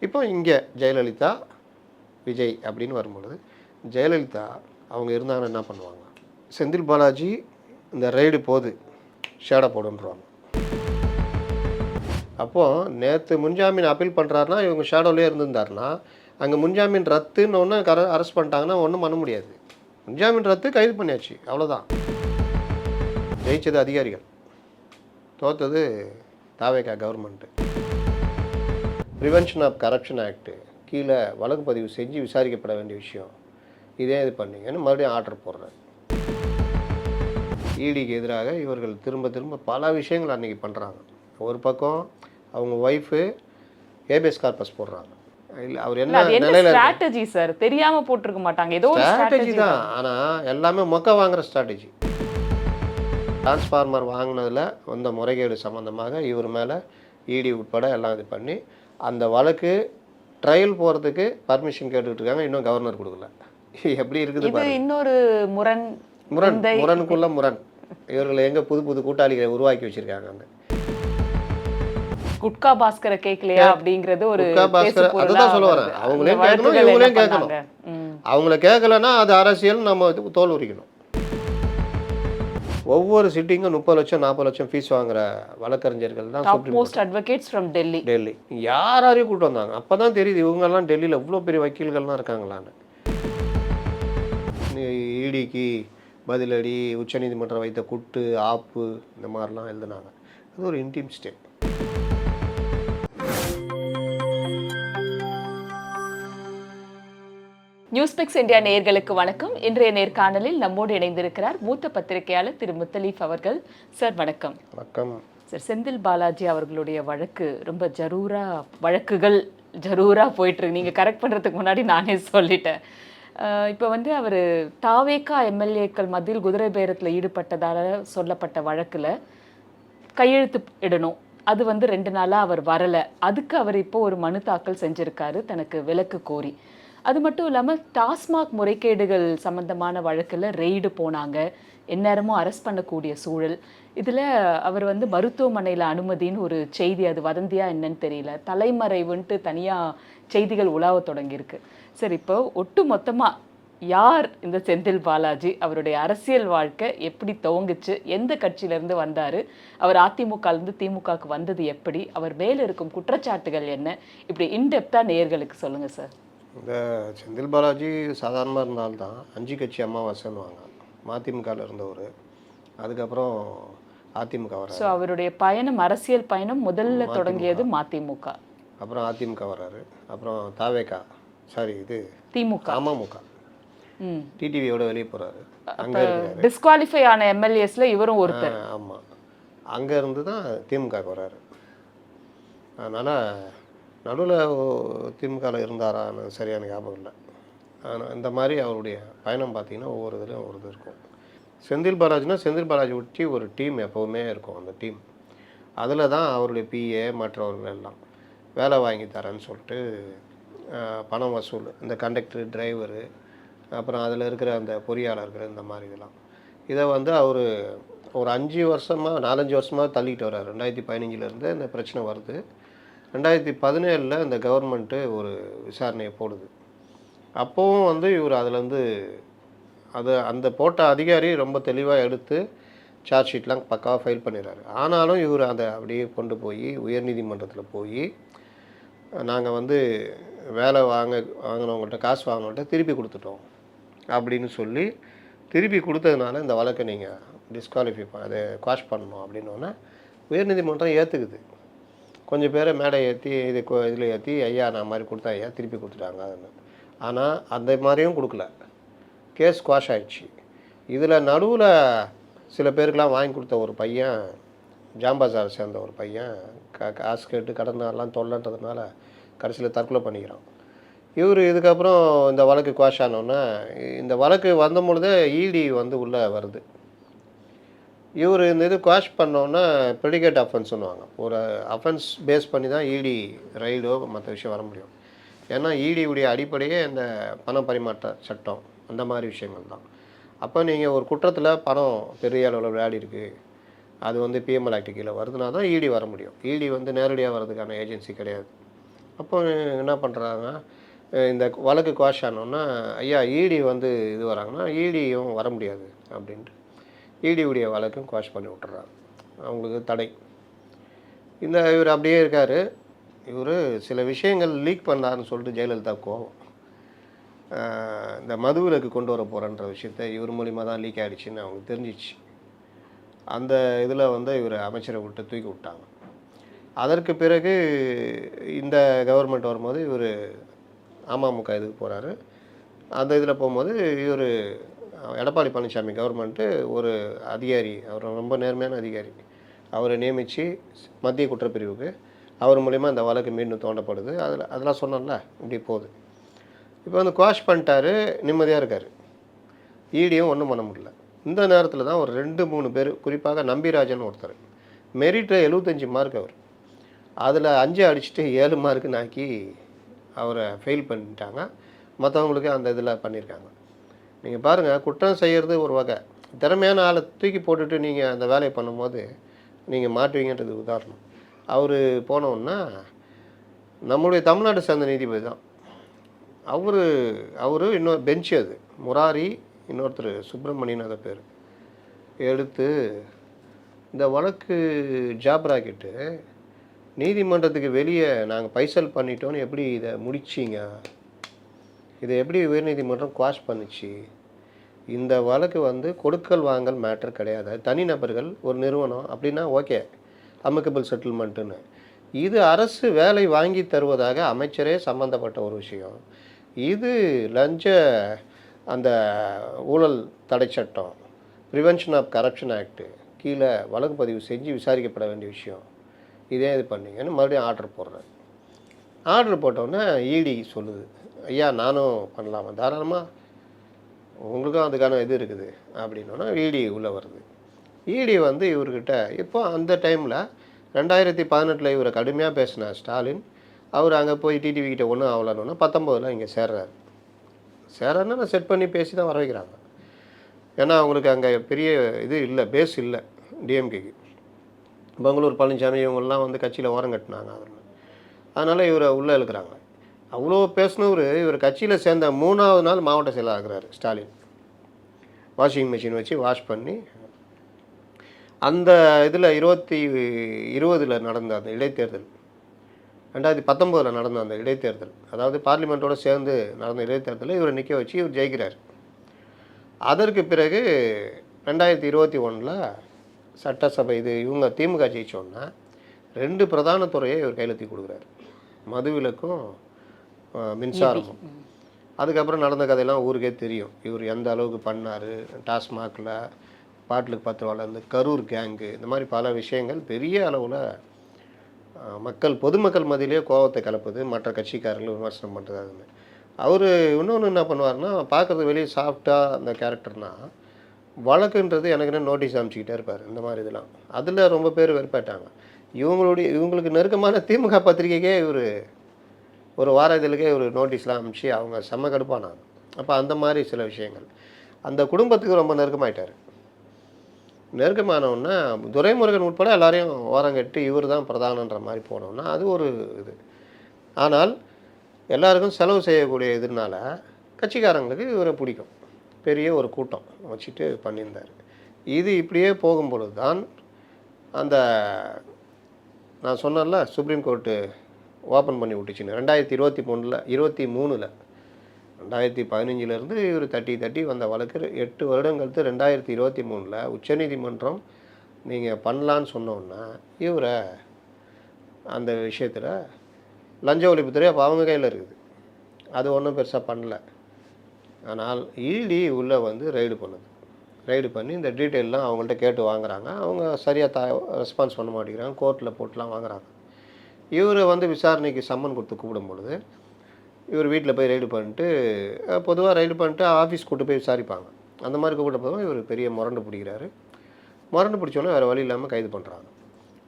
இப்போ இங்கே ஜெயலலிதா விஜய் அப்படின்னு வரும்பொழுது ஜெயலலிதா அவங்க இருந்தாங்கன்னா என்ன பண்ணுவாங்க? செந்தில் பாலாஜி இந்த ரெய்டு போகுது ஷேடை போடுன்றாங்க. அப்போது நேற்று முன்ஜாமீன் அப்பீல் பண்ணுறாருனா இவங்க ஷேடோவிலே இருந்திருந்தாருன்னா அங்கே முன்ஜாமீன் ரத்துன்னு ஒன்று அரெஸ்ட் பண்ணிட்டாங்கன்னா ஒன்றும் பண்ண முடியாது. முன்ஜாமீன் ரத்து கைது பண்ணியாச்சு, அவ்வளோதான். ஜெயிச்சது அதிகாரிகள், தோத்தது தாவேகா government. Prevention of corruption act கீழே வழக்கு பதிவு செஞ்சு விசாரிக்கப்பட வேண்டிய விஷயம், இதே இது பண்ணிங்கன்னு மறுபடியும் ஆர்டர் போடுறாரு. இடிக்கு எதிராக இவர்கள் திரும்ப திரும்ப பல விஷயங்கள் அன்றைக்கி பண்ணுறாங்க. ஒரு பக்கம் அவங்க ஒய்ஃபு ஏபிஎஸ் கார்பஸ் போடுறாங்க. இல்லை அவர் என்ன நிலையில் ஸ்ட்ராட்டஜி சார் தெரியாமல் போட்டிருக்க மாட்டாங்க, ஏதோ ஸ்ட்ராட்டஜி தான். ஆனால் எல்லாமே மொக்க வாங்குகிற ஸ்ட்ராட்டஜி. டிரான்ஸ்ஃபார்மர் வாங்கினதில் வந்த முறைகேடு சம்மந்தமாக இவர் மேலே இடி உட்பட எல்லாம் இது பண்ணி அந்த வழக்கு ட்ரையல் போகிறதுக்கு பர்மிஷன் கேட்டுக்கிட்டு இருக்காங்க. இன்னும் கவர்னர் கொடுக்கல. எப்படி இருக்குது பாருங்க. இன்னொரு முரணுக்குள்ள முரண். இவர்கள் எங்கே புது புது கூட்டாளிகளை உருவாக்கி வச்சுருக்காங்க. அந்த குட்கா பாஸ்கரை கேட்கலையா அப்படிங்கிறது ஒரு அதுதான் சொல்ல வரேன். அவங்களையும் கேட்கணும், இவங்களையும் கேட்கணும். அவங்கள கேட்கலன்னா அது அரசியல், நம்ம தோல் உரிக்கணும். ஒவ்வொரு சிட்டிங்கும் 30 லட்சம் 40 லட்சம் ஃபீஸ் வாங்குற வழக்கறிஞர்கள் தான் டெல்லி. யாரையும் கூப்பிட்டு வந்தாங்க. அப்போ தான் தெரியுது இவங்கெல்லாம் டெல்லியில் எவ்வளோ பெரிய வக்கீல்கள்லாம் இருக்காங்களான்னு. இடிக்கு பதிலடி உச்சநீதிமன்றம் வைத்த குட்டு ஆப்பு இந்த மாதிரிலாம் எழுதுனாங்க. அது ஒரு இன்டீம் ஸ்டேட். நியூஸ்பிக்ஸ் இந்தியா நேயர்களுக்கு வணக்கம். இன்றைய நேர்காணலில் நம்மோடு இணைந்திருக்கிறார் மூத்த பத்திரிகையாளர் திரு முத்தலீஃப் அவர்கள். சார் வணக்கம். வணக்கம் சார். செந்தில் பாலாஜி அவர்களுடைய வழக்கு ரொம்ப ஜரூரா போயிட்டுருக்கு. நீங்கள் கரெக்ட் பண்ணுறதுக்கு முன்னாடி நானே சொல்லிட்டேன். இப்போ அவர் தாவேகா எம்எல்ஏக்கள் மத்தியில் குதிரை பேரத்தில் ஈடுபட்டதால் சொல்லப்பட்ட வழக்கில் கையெழுத்து இடணும். அது 2 நாளாக அவர் வரலை. அதுக்கு அவர் இப்போ ஒரு மனு தாக்கல் செஞ்சுருக்காரு தனக்கு விலக்கு கோரி. அது மட்டும் இல்லாமல் டாஸ்மாக் முறைகேடுகள் சம்பந்தமான வழக்கில் ரெய்டு போனாங்க, எந்நேரமும் அரெஸ்ட் பண்ணக்கூடிய சூழல். இதில் அவர் மருத்துவமனையில் அனுமதின்னு ஒரு செய்தி, அது வதந்தியா என்னன்னு தெரியல, தலைமறைவுன்ட்டு தனியாக செய்திகள் உலாவ தொடங்கியிருக்கு. சரி, இப்போ ஒட்டு மொத்தமாக யார் இந்த செந்தில் பாலாஜி? அவருடைய அரசியல் வாழ்க்கை எப்படி துவங்குச்சு? எந்த கட்சியிலேருந்து வந்தார்? அவர் அதிமுகலேருந்து திமுகவுக்கு வந்தது எப்படி? அவர் மேலே இருக்கும் குற்றச்சாட்டுகள் என்ன? இப்படி இன்டெப்த்தாக நேயர்களுக்கு சொல்லுங்கள் சார். இந்த செந்தில் பாலாஜி சாதாரணமாக இருந்தால்தான் 5 கட்சி அமாவாசைன்னுவாங்க. மதிமுகவில் இருந்தவர், அதுக்கப்புறம் அதிமுக வர. ஸோ அவருடைய பயணம், அரசியல் பயணம் முதல்ல தொடங்கியது மதிமுக, அப்புறம் அதிமுக வர்றாரு, அப்புறம் தாவேகா திமுக அமமுக, டிடிவியோட வெளியே போகிறாரு. அங்கே டிஸ்குவாலிஃபை ஆன எம்எல்ஏஸில் இவரும் ஒருத்தர். ஆமாம், அங்கே இருந்து தான் திமுகவுக்கு வர்றாரு. அதனால் நடுவில் திமுகவில் இருந்தாரான்னு சரியான ஞாபகம் இல்லை. ஆனால் இந்த மாதிரி அவருடைய பயணம் பார்த்திங்கன்னா ஒவ்வொரு இதுலையும் ஒரு இது இருக்கும். செந்தில் பாலாஜி ஒட்டி ஒரு டீம் எப்போவுமே இருக்கும். அந்த டீம் அதில் தான் அவருடைய பிஏ மற்றவர்கள் எல்லாம் வேலை வாங்கி தரேன்னு சொல்லிட்டு பணம் வசூல், இந்த கண்டக்டரு, டிரைவரு, அப்புறம் அதில் இருக்கிற அந்த பொறியாளர்கள், இந்த மாதிரி இதெல்லாம் இதை அவர் ஒரு 4-5 வருஷமாக தள்ளிக்கிட்டு வர்றாரு. 2015 இந்த பிரச்சனை வருது. 2017 இந்த கவர்மெண்ட்டு ஒரு விசாரணையை போடுது. அப்போவும் இவர் அதுலேருந்து அந்த போட்ட அதிகாரி ரொம்ப தெளிவாக எடுத்து சார்ஜ் ஷீட்லாம் பக்காவாக ஃபைல் பண்ணிடுறாரு. ஆனாலும் இவர் அதை அப்படியே கொண்டு போய் உயர்நீதிமன்றத்தில் போய் நாங்கள் வேலை வாங்கினவங்கள்ட்ட, காசு வாங்கினவங்கள்ட்ட திருப்பி கொடுத்துட்டோம் அப்படின்னு சொல்லி திருப்பி கொடுத்ததுனால இந்த வழக்கை நீங்கள் டிஸ்குவாலிஃபை அதை குவாஷ் பண்ணணும் அப்படின்னோடனே உயர்நீதிமன்றம் ஏற்றுக்குது. கொஞ்சம் பேரை மேடை ஏற்றி இதில் ஏற்றி ஐயா நான் மாதிரி கொடுத்தா ஐயா திருப்பி கொடுத்துட்டாங்க அதுன்னு. ஆனால் அந்த மாதிரியும் கொடுக்கல, கேஸ் குவாஷ் ஆகிடுச்சு. இதில் நடுவில் சில பேருக்கெலாம் வாங்கி கொடுத்த ஒரு பையன், ஜாம்பாசாரை சேர்ந்த ஒரு பையன் காசு கேட்டு கடனெல்லாம் தொல்லைன்றதுனால கடைசியில் தற்கொலை பண்ணிக்கிறான். இவர் இதுக்கப்புறம் இந்த வழக்கு குவாஷ் ஆனோன்னே, இந்த வழக்கு வந்த பொழுதே இடி உள்ளே வருது. இவர் இந்த இது குவாஷ் பண்ணோன்னா ப்ரெடிகேட் அஃபென்ஸ்னுவாங்க. ஒரு அஃபென்ஸ் பேஸ் பண்ணி தான் இடி ரைடோ மற்ற விஷயம் வர முடியும். ஏன்னா இடியுடைய அடிப்படையே இந்த பண பரிமாற்ற சட்டம், அந்த மாதிரி விஷயங்கள் தான். அப்போ நீங்கள் ஒரு குற்றத்தில் பணம் பெரிய அளவில் விளையாடி இருக்குது, அது பிஎம்எல் ஆக்ட் கீழே வருதுனா தான் இடி வர முடியும். இடி நேரடியாக வர்றதுக்கான ஏஜென்சி கிடையாது. அப்போ என்ன பண்ணுறாங்க, இந்த வழக்கு குவாஷ் ஆனோன்னா, ஐயா இடி வந்து இது வராங்கன்னா, இடியும் வர முடியாது அப்படின்ட்டு இடியுடைய வழக்கும் குவாஷ் பண்ணி விட்டுறாங்க. அவங்களுக்கு தடை. இவர் அப்படியே இருக்கார். இவர் சில விஷயங்கள் லீக் பண்ணாருன்னு சொல்லிட்டு ஜெயலலிதா கோவம். இந்த மதுவிலக்கு கொண்டு வர போகிறன்ற விஷயத்த இவர் மூலிமா தான் லீக் ஆகிடுச்சின்னு அவங்களுக்கு தெரிஞ்சிச்சு. அந்த இதில் வந்து இவர் அமைச்சரை விட்டு தூக்கி விட்டாங்க. அதற்கு பிறகு இந்த கவர்மெண்ட் வரும்போது இவர் அமமுக இதுக்கு போகிறாரு. அந்த இதில் போகும்போது இவர் எடப்பாடி பழனிசாமி கவர்மெண்ட்டு ஒரு அதிகாரி, அவர் ரொம்ப நேர்மையான அதிகாரி, அவரை நியமித்து மத்திய குற்றப்பிரிவுக்கு அவர் மூலிமா இந்த வழக்கு மீண்டும் தோண்டப்படுது. அதெல்லாம் சொன்னோம்ல, இப்படி போகுது. இப்போ வந்து குவாஷ் பண்ணிட்டாரு, நிம்மதியாக இருக்கார். ஈடியும் ஒன்றும் பண்ண முடியல. இந்த நேரத்தில் தான் ஒரு 2-3 பேர், குறிப்பாக நம்பிராஜன் ஒருத்தர், மெரிட்டில் 75 மார்க் அவர், அதில் 5 அடிச்சுட்டு 7 மார்க்குன்னு ஆக்கி அவரை ஃபெயில் பண்ணிட்டாங்க. மற்றவங்களுக்கு அந்த இதில் பண்ணியிருக்காங்க. நீங்கள் பாருங்கள், குற்றம் செய்கிறது ஒரு வகை, திறமையான ஆளை தூக்கி போட்டுட்டு நீங்கள் அந்த வேலையை பண்ணும்போது நீங்கள் மாட்டுவீங்கன்றது உதாரணம். அவர் போனோன்னா நம்மளுடைய தமிழ்நாட்டை சேர்ந்த நீதிபதி தான். அவர் இன்னொரு பெஞ்சு, அது முராரி, இன்னொருத்தர் சுப்பிரமணியன், அதை பேர் எடுத்து இந்த வழக்கு ஜாப் ராக்கெட்டு நீதிமன்றத்துக்கு வெளியே நாங்கள் பைசல் பண்ணிட்டோன்னு எப்படி இதை முடிச்சிங்க, இதை எப்படி உயர்நீதிமன்றம் குவாஷ் பண்ணிச்சு, இந்த வழக்கு வந்து கொடுக்கல் வாங்கல் மேட்டர் கிடையாது, தனிநபர்கள் ஒரு நிறுவனம் அப்படின்னா ஓகே, அமிக்கபிள் செட்டில்மெண்ட்டுன்னு, இது அரசு வேலை வாங்கி தருவதாக அமைச்சரே சம்மந்தப்பட்ட ஒரு விஷயம். இது லஞ்ச அந்த ஊழல் தடை சட்டம், ப்ரிவென்ஷன் ஆஃப் கரப்ஷன் ஆக்டு கீழே வழக்கு பதிவு செஞ்சு விசாரிக்கப்பட வேண்டிய விஷயம், இதே இது பண்ணிங்கன்னு மறுபடியும் ஆர்டர் போடுறாரு. ஆர்டர் போட்டோன்னே இடி சொல்லுது, ஐயா நானும் பண்ணலாமா, தாராளமாக உங்களுக்கும் அதுக்கான இது இருக்குது அப்படின்னோன்னா இடி உள்ளே வருது. இடி வந்து இவர்கிட்ட இப்போ அந்த டைமில் 2018 இவரை கடுமையாக பேசின ஸ்டாலின், அவர் அங்கே போய் டிடிவி கிட்ட ஒன்றும் ஆகலன்னா 19 இங்கே சேர்றாருன்னா செட் பண்ணி பேசி தான் வர வைக்கிறாங்க. ஏன்னா அவங்களுக்கு அங்கே பெரிய இது இல்லை, பேஸ் இல்லை டிஎம்கேக்கு. பெங்களூர் பழனிசாமி இவங்கெல்லாம் வந்து கட்சியில் ஓரம் கட்டினாங்க. அதனால் இவரை உள்ளே இழுக்கிறாங்க. அவ்வளோ பேசினவர் இவர் கட்சியில் சேர்ந்த 3ஆவது நாள் மாவட்ட செயலாளர் ஆகிறார் ஸ்டாலின். வாஷிங் மிஷின் வச்சு வாஷ் பண்ணி அந்த இதில் 2020 நடந்த அந்த இடைத்தேர்தல், 2019 நடந்த அந்த இடைத்தேர்தல், அதாவது பார்லிமெண்ட்டோடு சேர்ந்து நடந்த இடைத்தேர்தலில் இவரை நிற்க வச்சு இவர் ஜெயிக்கிறார். அதற்கு பிறகு 2021 சட்டசபை இது இவங்க திமுக ஜெயிச்சோன்னா 2 பிரதான துறையை இவர் கையெழுத்தி கொடுக்குறாரு, மதுவிலக்கும் மின்சாரமும். அதுக்கப்புறம் நடந்த கதையெல்லாம் ஊருக்கே தெரியும், இவர் எந்த அளவுக்கு பண்ணார். டாஸ்மாகில் பாட்டிலுக்கு 10 ரூபாயில் இருந்து கரூர் கேங்கு, இந்த மாதிரி பல விஷயங்கள் பெரிய அளவில் பொதுமக்கள் மத்தியிலே கோபத்தை கலப்புது, மற்ற கட்சிக்காரர்கள் விமர்சனம் பண்ணுறதுன்னு. அவர் இன்னொன்று என்ன பண்ணுவார்னா, பார்க்குறது வெளியே சாஃப்டாக அந்த கேரக்டர்னால், வழக்குன்றது எனக்குன்னு நோட்டீஸ் அனுப்பிச்சிக்கிட்டே இருப்பார். இந்த மாதிரி இதெல்லாம் அதில் ரொம்ப பேர் வெறுப்பாயிட்டாங்க. இவங்களுக்கு நெருக்கமான திமுக பத்திரிகைக்கே இவர் ஒரு வார இதழுக்கே ஒரு நோட்டீஸ்லாம் அனுப்பிச்சு அவங்க செம்ம கடுப்பானாங்க. அப்போ அந்த மாதிரி சில விஷயங்கள் அந்த குடும்பத்துக்கு ரொம்ப நெருக்கமாயிட்டார். நெருக்கமானவுன்னா துரைமுருகன் உட்பட எல்லாரையும் ஓரங்கட்டி இவர் தான் பிரதானன்ற மாதிரி போனோம்னா அது ஒரு இது. ஆனால் எல்லாருக்கும் செலவு செய்யக்கூடிய இதனால கட்சிக்காரங்களுக்கு இவரை பிடிக்கும், பெரிய ஒரு கூட்டம் வச்சுட்டு பண்ணியிருந்தார். இது இப்படியே போகும்பொழுது தான் அந்த நான் சொன்னேன்ல சுப்ரீம் கோர்ட்டு ஓப்பன் பண்ணி விட்டுச்சுன்னு 2023 2015 இவர் தட்டி வந்த வழக்கு 8 வருடம் கழித்து 2023 உச்சநீதிமன்றம் நீங்கள் பண்ணலான்னு சொன்னோன்னா இவரை அந்த விஷயத்தில் லஞ்ச ஒழிப்புத்துறை அப்போ அவங்க கையில் இருக்குது, அது ஒன்றும் பெருசாக பண்ணல. ஆனால் இடி உள்ளே வந்து ரைடு பண்ணி இந்த டீட்டெயிலெலாம் அவங்கள்ட்ட கேட்டு வாங்குறாங்க. அவங்க சரியாக ரெஸ்பான்ஸ் பண்ண மாட்டேங்கிறாங்க, கோர்ட்டில் போட்டுலாம் வாங்குறாங்க. இவர் வந்து விசாரணைக்கு சம்மன் கொடுத்து கூப்பிடும் பொழுது இவர் வீட்டில் போய் ரைடு பண்ணிட்டு, பொதுவாக ரைடு பண்ணிட்டு ஆஃபீஸ் கூட்டு போய் விசாரிப்பாங்க. அந்த மாதிரி கூப்பிட்ட போதும் இவர் பெரிய முரண்டு பிடிக்கிறாரு. முரண்டு பிடிச்சோன்னே வேறு வழி இல்லாமல் கைது பண்ணுறாங்க.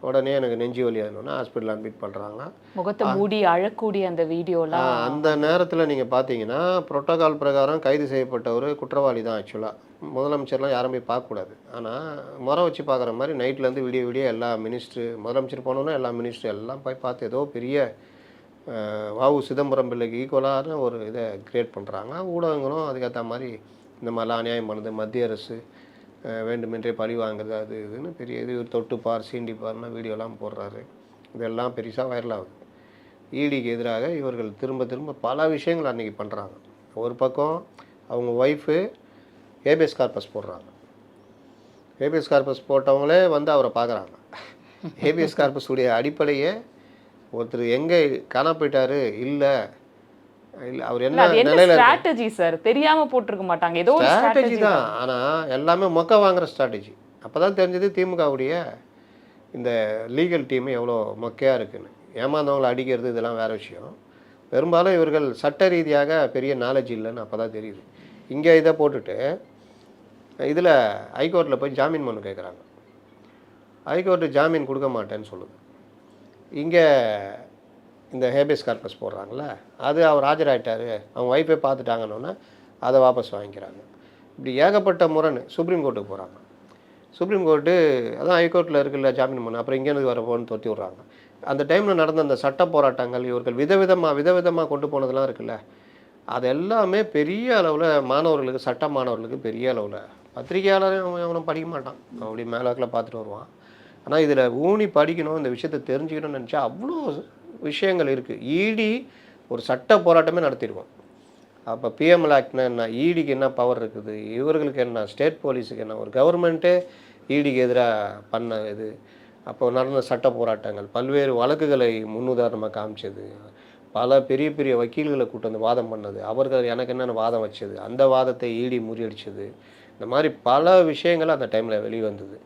உடனே எனக்கு நெஞ்சு வலி ஆகணுன்னா ஹாஸ்பிட்டல் அட்மிட் பண்ணுறாங்க. முகத்தை மூடி அழக்கூடிய அந்த வீடியோலாம் அந்த நேரத்தில் நீங்கள் பார்த்தீங்கன்னா புரோட்டோகால் பிரகாரம் கைது செய்யப்பட்டவர் குற்றவாளி தான். ஆக்சுவலாக முதலமைச்சர்லாம் யாரும் போய் பார்க்கக்கூடாது. ஆனால் முறை வச்சு பார்க்குற மாதிரி நைட்லேருந்து விடிய எல்லா முதலமைச்சர் போனோன்னா எல்லா மினிஸ்டர் எல்லாம் போய் பார்த்து ஏதோ பெரிய வஉ சிதம்பரம் பிள்ளைக்கு ஈக்குவலான ஒரு இதை கிரியேட் பண்ணுறாங்க. ஊடகங்களும் அதுக்கேற்ற மாதிரி இந்த மாதிரிலாம் அநியாயம் பண்ணுது, மத்திய அரசு வேண்டுமென்றே பழி வாங்குறது அது இதுன்னு பெரிய இது தொட்டுப்பார் சீண்டிப்பார்னு வீடியோலாம் போடுறாரு. இதெல்லாம் பெருசாக வைரல் ஆகுது. ஈடிக்கு எதிராக இவர்கள் திரும்ப திரும்ப பல விஷயங்கள் அன்றைக்கி பண்ணுறாங்க. ஒரு பக்கம் அவங்க ஒய்ஃபு ஹேபியஸ் கார்பஸ் போடுறாங்க. ஹேபியஸ் கார்பஸ் போட்டவங்களே வந்து அவரை பார்க்குறாங்க. ஹேபியஸ் கார்பஸ் உடைய அடிப்படையே ஒருத்தர் எங்கே காணா போயிட்டாரு இல்லை இல்லை அவர் என்ன நிலையில் ஸ்ட்ராட்டஜி சார் தெரியாம போட்டிருக்க மாட்டாங்க, ஏதோ ஒரு ஸ்ட்ராட்டஜி தான். ஆனால் எல்லாமே மொக்க வாங்குற ஸ்ட்ராட்டஜி. அப்போ தான் தெரிஞ்சது திமுகவுடைய இந்த லீகல் டீம் எவ்வளோ மொக்கையாக இருக்குன்னு. ஏமாந்தவங்களை அடிக்கிறது இதெல்லாம் வேறு விஷயம். பெரும்பாலும் இவர்கள் சட்ட ரீதியாக பெரிய நாலேஜ் இல்லைன்னு அப்போ தான் தெரியுது. இங்கே இதை போட்டுட்டு இதில் ஹைகோர்ட்டில் போய் ஜாமீன் மனு கேட்குறாங்க. ஹைகோர்ட்டு ஜாமீன் கொடுக்க மாட்டேன்னு சொல்லுது. இங்கே இந்த ஹேபியஸ் கார்பஸ் போடுறாங்களே அது அவர் ஆஜராகிட்டார், அவங்க ஒய்ஃபே பார்த்துட்டாங்கன்னொன்னே அதை வாபஸ் வாங்கிக்கிறாங்க. இப்படி ஏகப்பட்ட முறைன்னு சுப்ரீம் கோர்ட்டுக்கு போகிறாங்க. சுப்ரீம் கோர்ட்டு அதான் ஹைகோர்ட்டில் இருக்குல்ல ஜாமீன் மனு, அப்புறம் இங்கேருந்து வரப்போன்னு தொட்டி விட்றாங்க. அந்த டைமில் நடந்த அந்த சட்ட போராட்டங்கள் இவர்கள் விதவிதமாக கொண்டு போனதெல்லாம் இருக்குல்ல, அது எல்லாமே பெரிய அளவில் மாணவர்களுக்கு, சட்ட மாணவர்களுக்கு பெரிய அளவில், பத்திரிகையாளரும் அவனும் படிக்க மாட்டான், அப்படி மேலாக்கில் பார்த்துட்டு வருவான். ஆனால் இதில் ஊனி படிக்கணும், இந்த விஷயத்தை தெரிஞ்சுக்கணும்னு நினச்சா அவ்வளோ விஷயங்கள் இருக்குது. ஈடி ஒரு சட்ட போராட்டமே நடத்திடுவோம். அப்போ பிஎம்எல் ஆக்ட்னா என்ன, ஈடிக்கு என்ன பவர் இருக்குது, இவர்களுக்கு என்ன, ஸ்டேட் போலீஸுக்கு என்ன, ஒரு கவர்மெண்ட்டே ஈடிக்கு எதிராக பண்ண இது. அப்போ நடந்த சட்ட போராட்டங்கள், பல்வேறு வழக்குகளை முன்னுதாரணமாக காமிச்சது, பல பெரிய பெரிய வக்கீல்களை கூட்டு வந்து வாதம் பண்ணது, அவர்கள் எனக்கு என்னென்ன வாதம் வச்சது, அந்த வாதத்தை ஈடி முறியடிச்சது, இந்த மாதிரி பல விஷயங்கள் அந்த டைமில் வெளிவந்தது.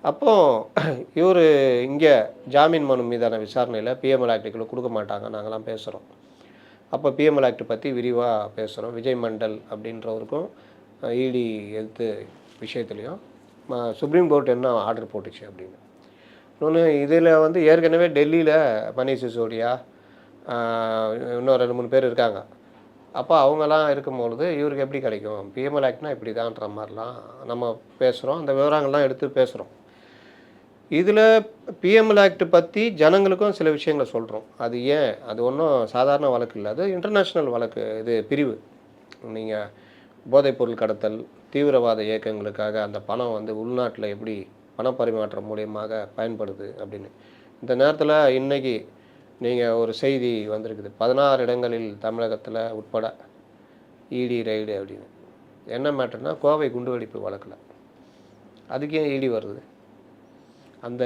அப்போது இவர் இங்கே ஜாமீன் மனு மீதான விசாரணையில் பிஎம்எல் ஆக்டுகளை கொடுக்க மாட்டாங்க நாங்களாம் பேசுகிறோம். அப்போ பிஎம்எல் ஆக்ட் பற்றி விரிவாக பேசுகிறோம். விஜய் மண்டல் அப்படின்றவருக்கும் ஈடி எதிர்த்து விஷயத்துலையும் சுப்ரீம் கோர்ட் என்ன ஆர்டர் போட்டுச்சு அப்படின்னு. இன்னொன்று இதில் வந்து ஏற்கனவே டெல்லியில் மணீஷ் சிசோடியா இன்னும் 2-3 பேர் இருக்காங்க. அப்போ அவங்கெல்லாம் இருக்கும்பொழுது இவருக்கு எப்படி கிடைக்கும், பிஎம்எல் ஆக்ட்னா இப்படி தான்ன்ற மாதிரிலாம் நம்ம பேசுகிறோம், அந்த விவரங்கள்லாம் எடுத்து பேசுகிறோம். இதில் பிஎம்எல் ஆக்ட் பற்றி ஜனங்களுக்கும் சில விஷயங்களை சொல்கிறோம். அது ஏன், அது ஒன்றும் சாதாரண வழக்கு இல்லை, அது இன்டர்நேஷ்னல் வழக்கு. இது பிரிவு. நீங்கள் போதைப்பொருள் கடத்தல், தீவிரவாத இயக்கங்களுக்காக அந்த பணம் வந்து உள்நாட்டில் எப்படி பணப்பரிமாற்றம் மூலியமாக பயன்படுது அப்படின்னு. இந்த நேரத்தில் இன்றைக்கி நீங்கள் ஒரு செய்தி வந்திருக்குது, 16 இடங்களில் தமிழகத்தில் உட்பட இடி ரைடு அப்படின்னு. என்ன மேட்டர்னா, கோவை குண்டுவெடிப்பு வழக்கில் அதுக்கு ஏன் இடி வருது? அந்த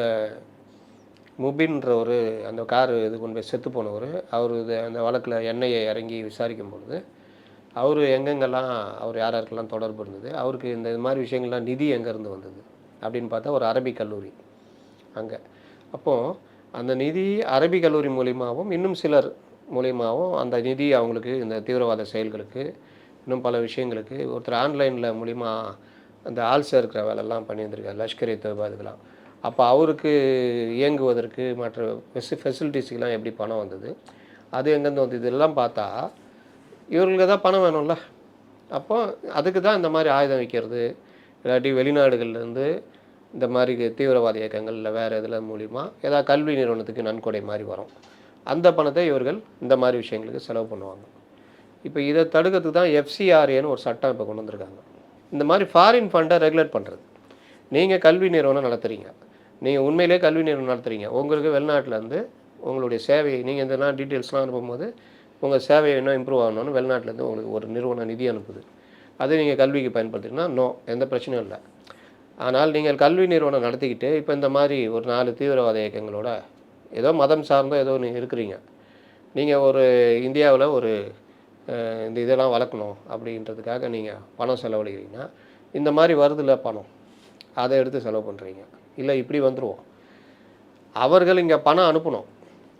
முபின்ற ஒரு அந்த காரு இது கொண்டு போய் செத்து போனவர், அவர் இது அந்த வழக்கில் என்ஐஏ இறங்கி விசாரிக்கும் பொழுது அவர் எங்கெங்கெல்லாம் அவர் யாருக்கெல்லாம் தொடர்பு இருந்தது, அவருக்கு இந்த மாதிரி விஷயங்கள்லாம் நிதி எங்கேருந்து வந்தது அப்படின்னு பார்த்தா ஒரு அரபிக் கல்லூரி அங்கே. அப்போது அந்த நிதி அரபிக் கல்லூரி மூலியமாகவும் இன்னும் சிலர் மூலியமாகவும் அந்த நிதி அவங்களுக்கு இந்த தீவிரவாத செயல்களுக்கு இன்னும் பல விஷயங்களுக்கு ஒருத்தர் ஆன்லைனில் மூலிமா அந்த ஆள் சேர்க்கிற வேலையெல்லாம் பண்ணியிருந்திருக்கார், லஷ்கர் தொய்பா இதுக்கெல்லாம். அப்போ அவருக்கு இயங்குவதற்கு மற்ற ஃபெசிலிட்டிஸுக்கெலாம் எப்படி பணம் வந்தது, அது எங்கேருந்து வந்து இதெல்லாம் பார்த்தா இவர்களுக்கு தான் பணம் வேணும்ல. அப்போ அதுக்கு தான் இந்த மாதிரி ஆயுதம் வைக்கிறது, இல்லாட்டி வெளிநாடுகள்லேருந்து இந்த மாதிரி தீவிரவாத இயக்கங்கள் இல்லை வேறு இதில் மூலிமா ஏதாவது கல்வி நிறுவனத்துக்கு நன்கொடை மாதிரி வரும், அந்த பணத்தை இவர்கள் இந்த மாதிரி விஷயங்களுக்கு செலவு பண்ணுவாங்க. இப்போ இதை தடுக்கிறதுக்கு தான் எஃப்சிஆர்ஏன்னு ஒரு சட்டம் இப்போ கொண்டு வந்திருக்காங்க. இந்த மாதிரி ஃபாரின் ஃபண்டை ரெகுலேட் பண்ணுறது. நீங்கள் கல்வி நிறுவனம் நடத்துகிறீங்க, நீங்கள் உண்மையிலே கல்வி நிறுவனம் நடத்துகிறீங்க, உங்களுக்கு வெளிநாட்டிலேருந்து உங்களுடைய சேவையை நீங்கள் இதெல்லாம் டீட்டெயில்ஸ்லாம் அனுப்பும்போது உங்கள் சேவையை இன்னும் இம்ப்ரூவ் ஆகணும்னு வெளிநாட்டிலேருந்து உங்களுக்கு ஒரு நிறுவனம் நிதி அனுப்புது, அது நீங்கள் கல்விக்கு பயன்படுத்திங்கன்னா நோ, எந்த பிரச்சனையும் இல்லை. ஆனால் நீங்கள் கல்வி நிறுவனம் நடத்திக்கிட்டு இப்போ இந்த மாதிரி ஒரு 4 தீவிரவாத இயக்கங்களோட ஏதோ மதம் சார்ந்தோ ஏதோ நீங்கள் இருக்கிறீங்க, நீங்கள் ஒரு இந்தியாவில் ஒரு இந்த இதெல்லாம் வளர்க்கணும் அப்படின்றதுக்காக நீங்கள் பணம் செலவழிக்கிறீங்கன்னா இந்த மாதிரி வருதில்ல பணம், அதை எடுத்து செலவு பண்ணுறீங்க. இல்லை இப்படி வந்துடுவோம், அவர்கள் இங்கே பணம் அனுப்பணும்,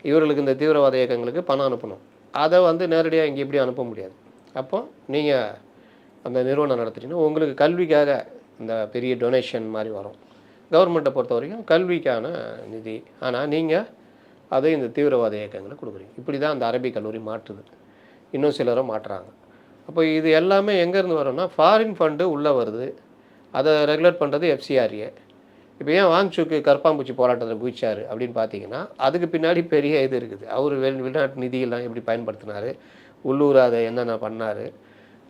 இவர்களுக்கு இந்த தீவிரவாத இயக்கங்களுக்கு பணம் அனுப்பணும், அதை வந்து நேரடியாக இங்கே இப்படி அனுப்ப முடியாது. அப்போ நீங்கள் அந்த நிறுவனம் நடத்துட்டீங்கன்னா உங்களுக்கு கல்விக்காக இந்த பெரிய டொனேஷன் மாதிரி வரும். கவர்மெண்ட்டை பொறுத்த வரைக்கும் கல்விக்கான நிதி, ஆனால் நீங்கள் அதை இந்த தீவிரவாத இயக்கங்களுக்கு கொடுக்குறீங்க. இப்படி தான் அந்த அரபிக் கல்லூரி மாற்றுது, இன்னும் சிலரும் மாட்டுறாங்க. அப்போ இது எல்லாமே எங்கேருந்து வரும்னா ஃபாரின் ஃபண்டு உள்ளே வருது, அதை ரெகுலேட் பண்ணுறது எஃப்சிஆர்ஏ. இப்போ ஏன் வாங்சுக்கு கற்பாம்பூச்சி போராட்டத்தில் குதிச்சார் அப்படின்னு பார்த்தீங்கன்னா, அதுக்கு பின்னாடி பெரிய இது இருக்குது. அவர் வெளிநாட்டு நிதியெல்லாம் எப்படி பயன்படுத்தினார், உள்ளூர் அதை என்னென்ன பண்ணார்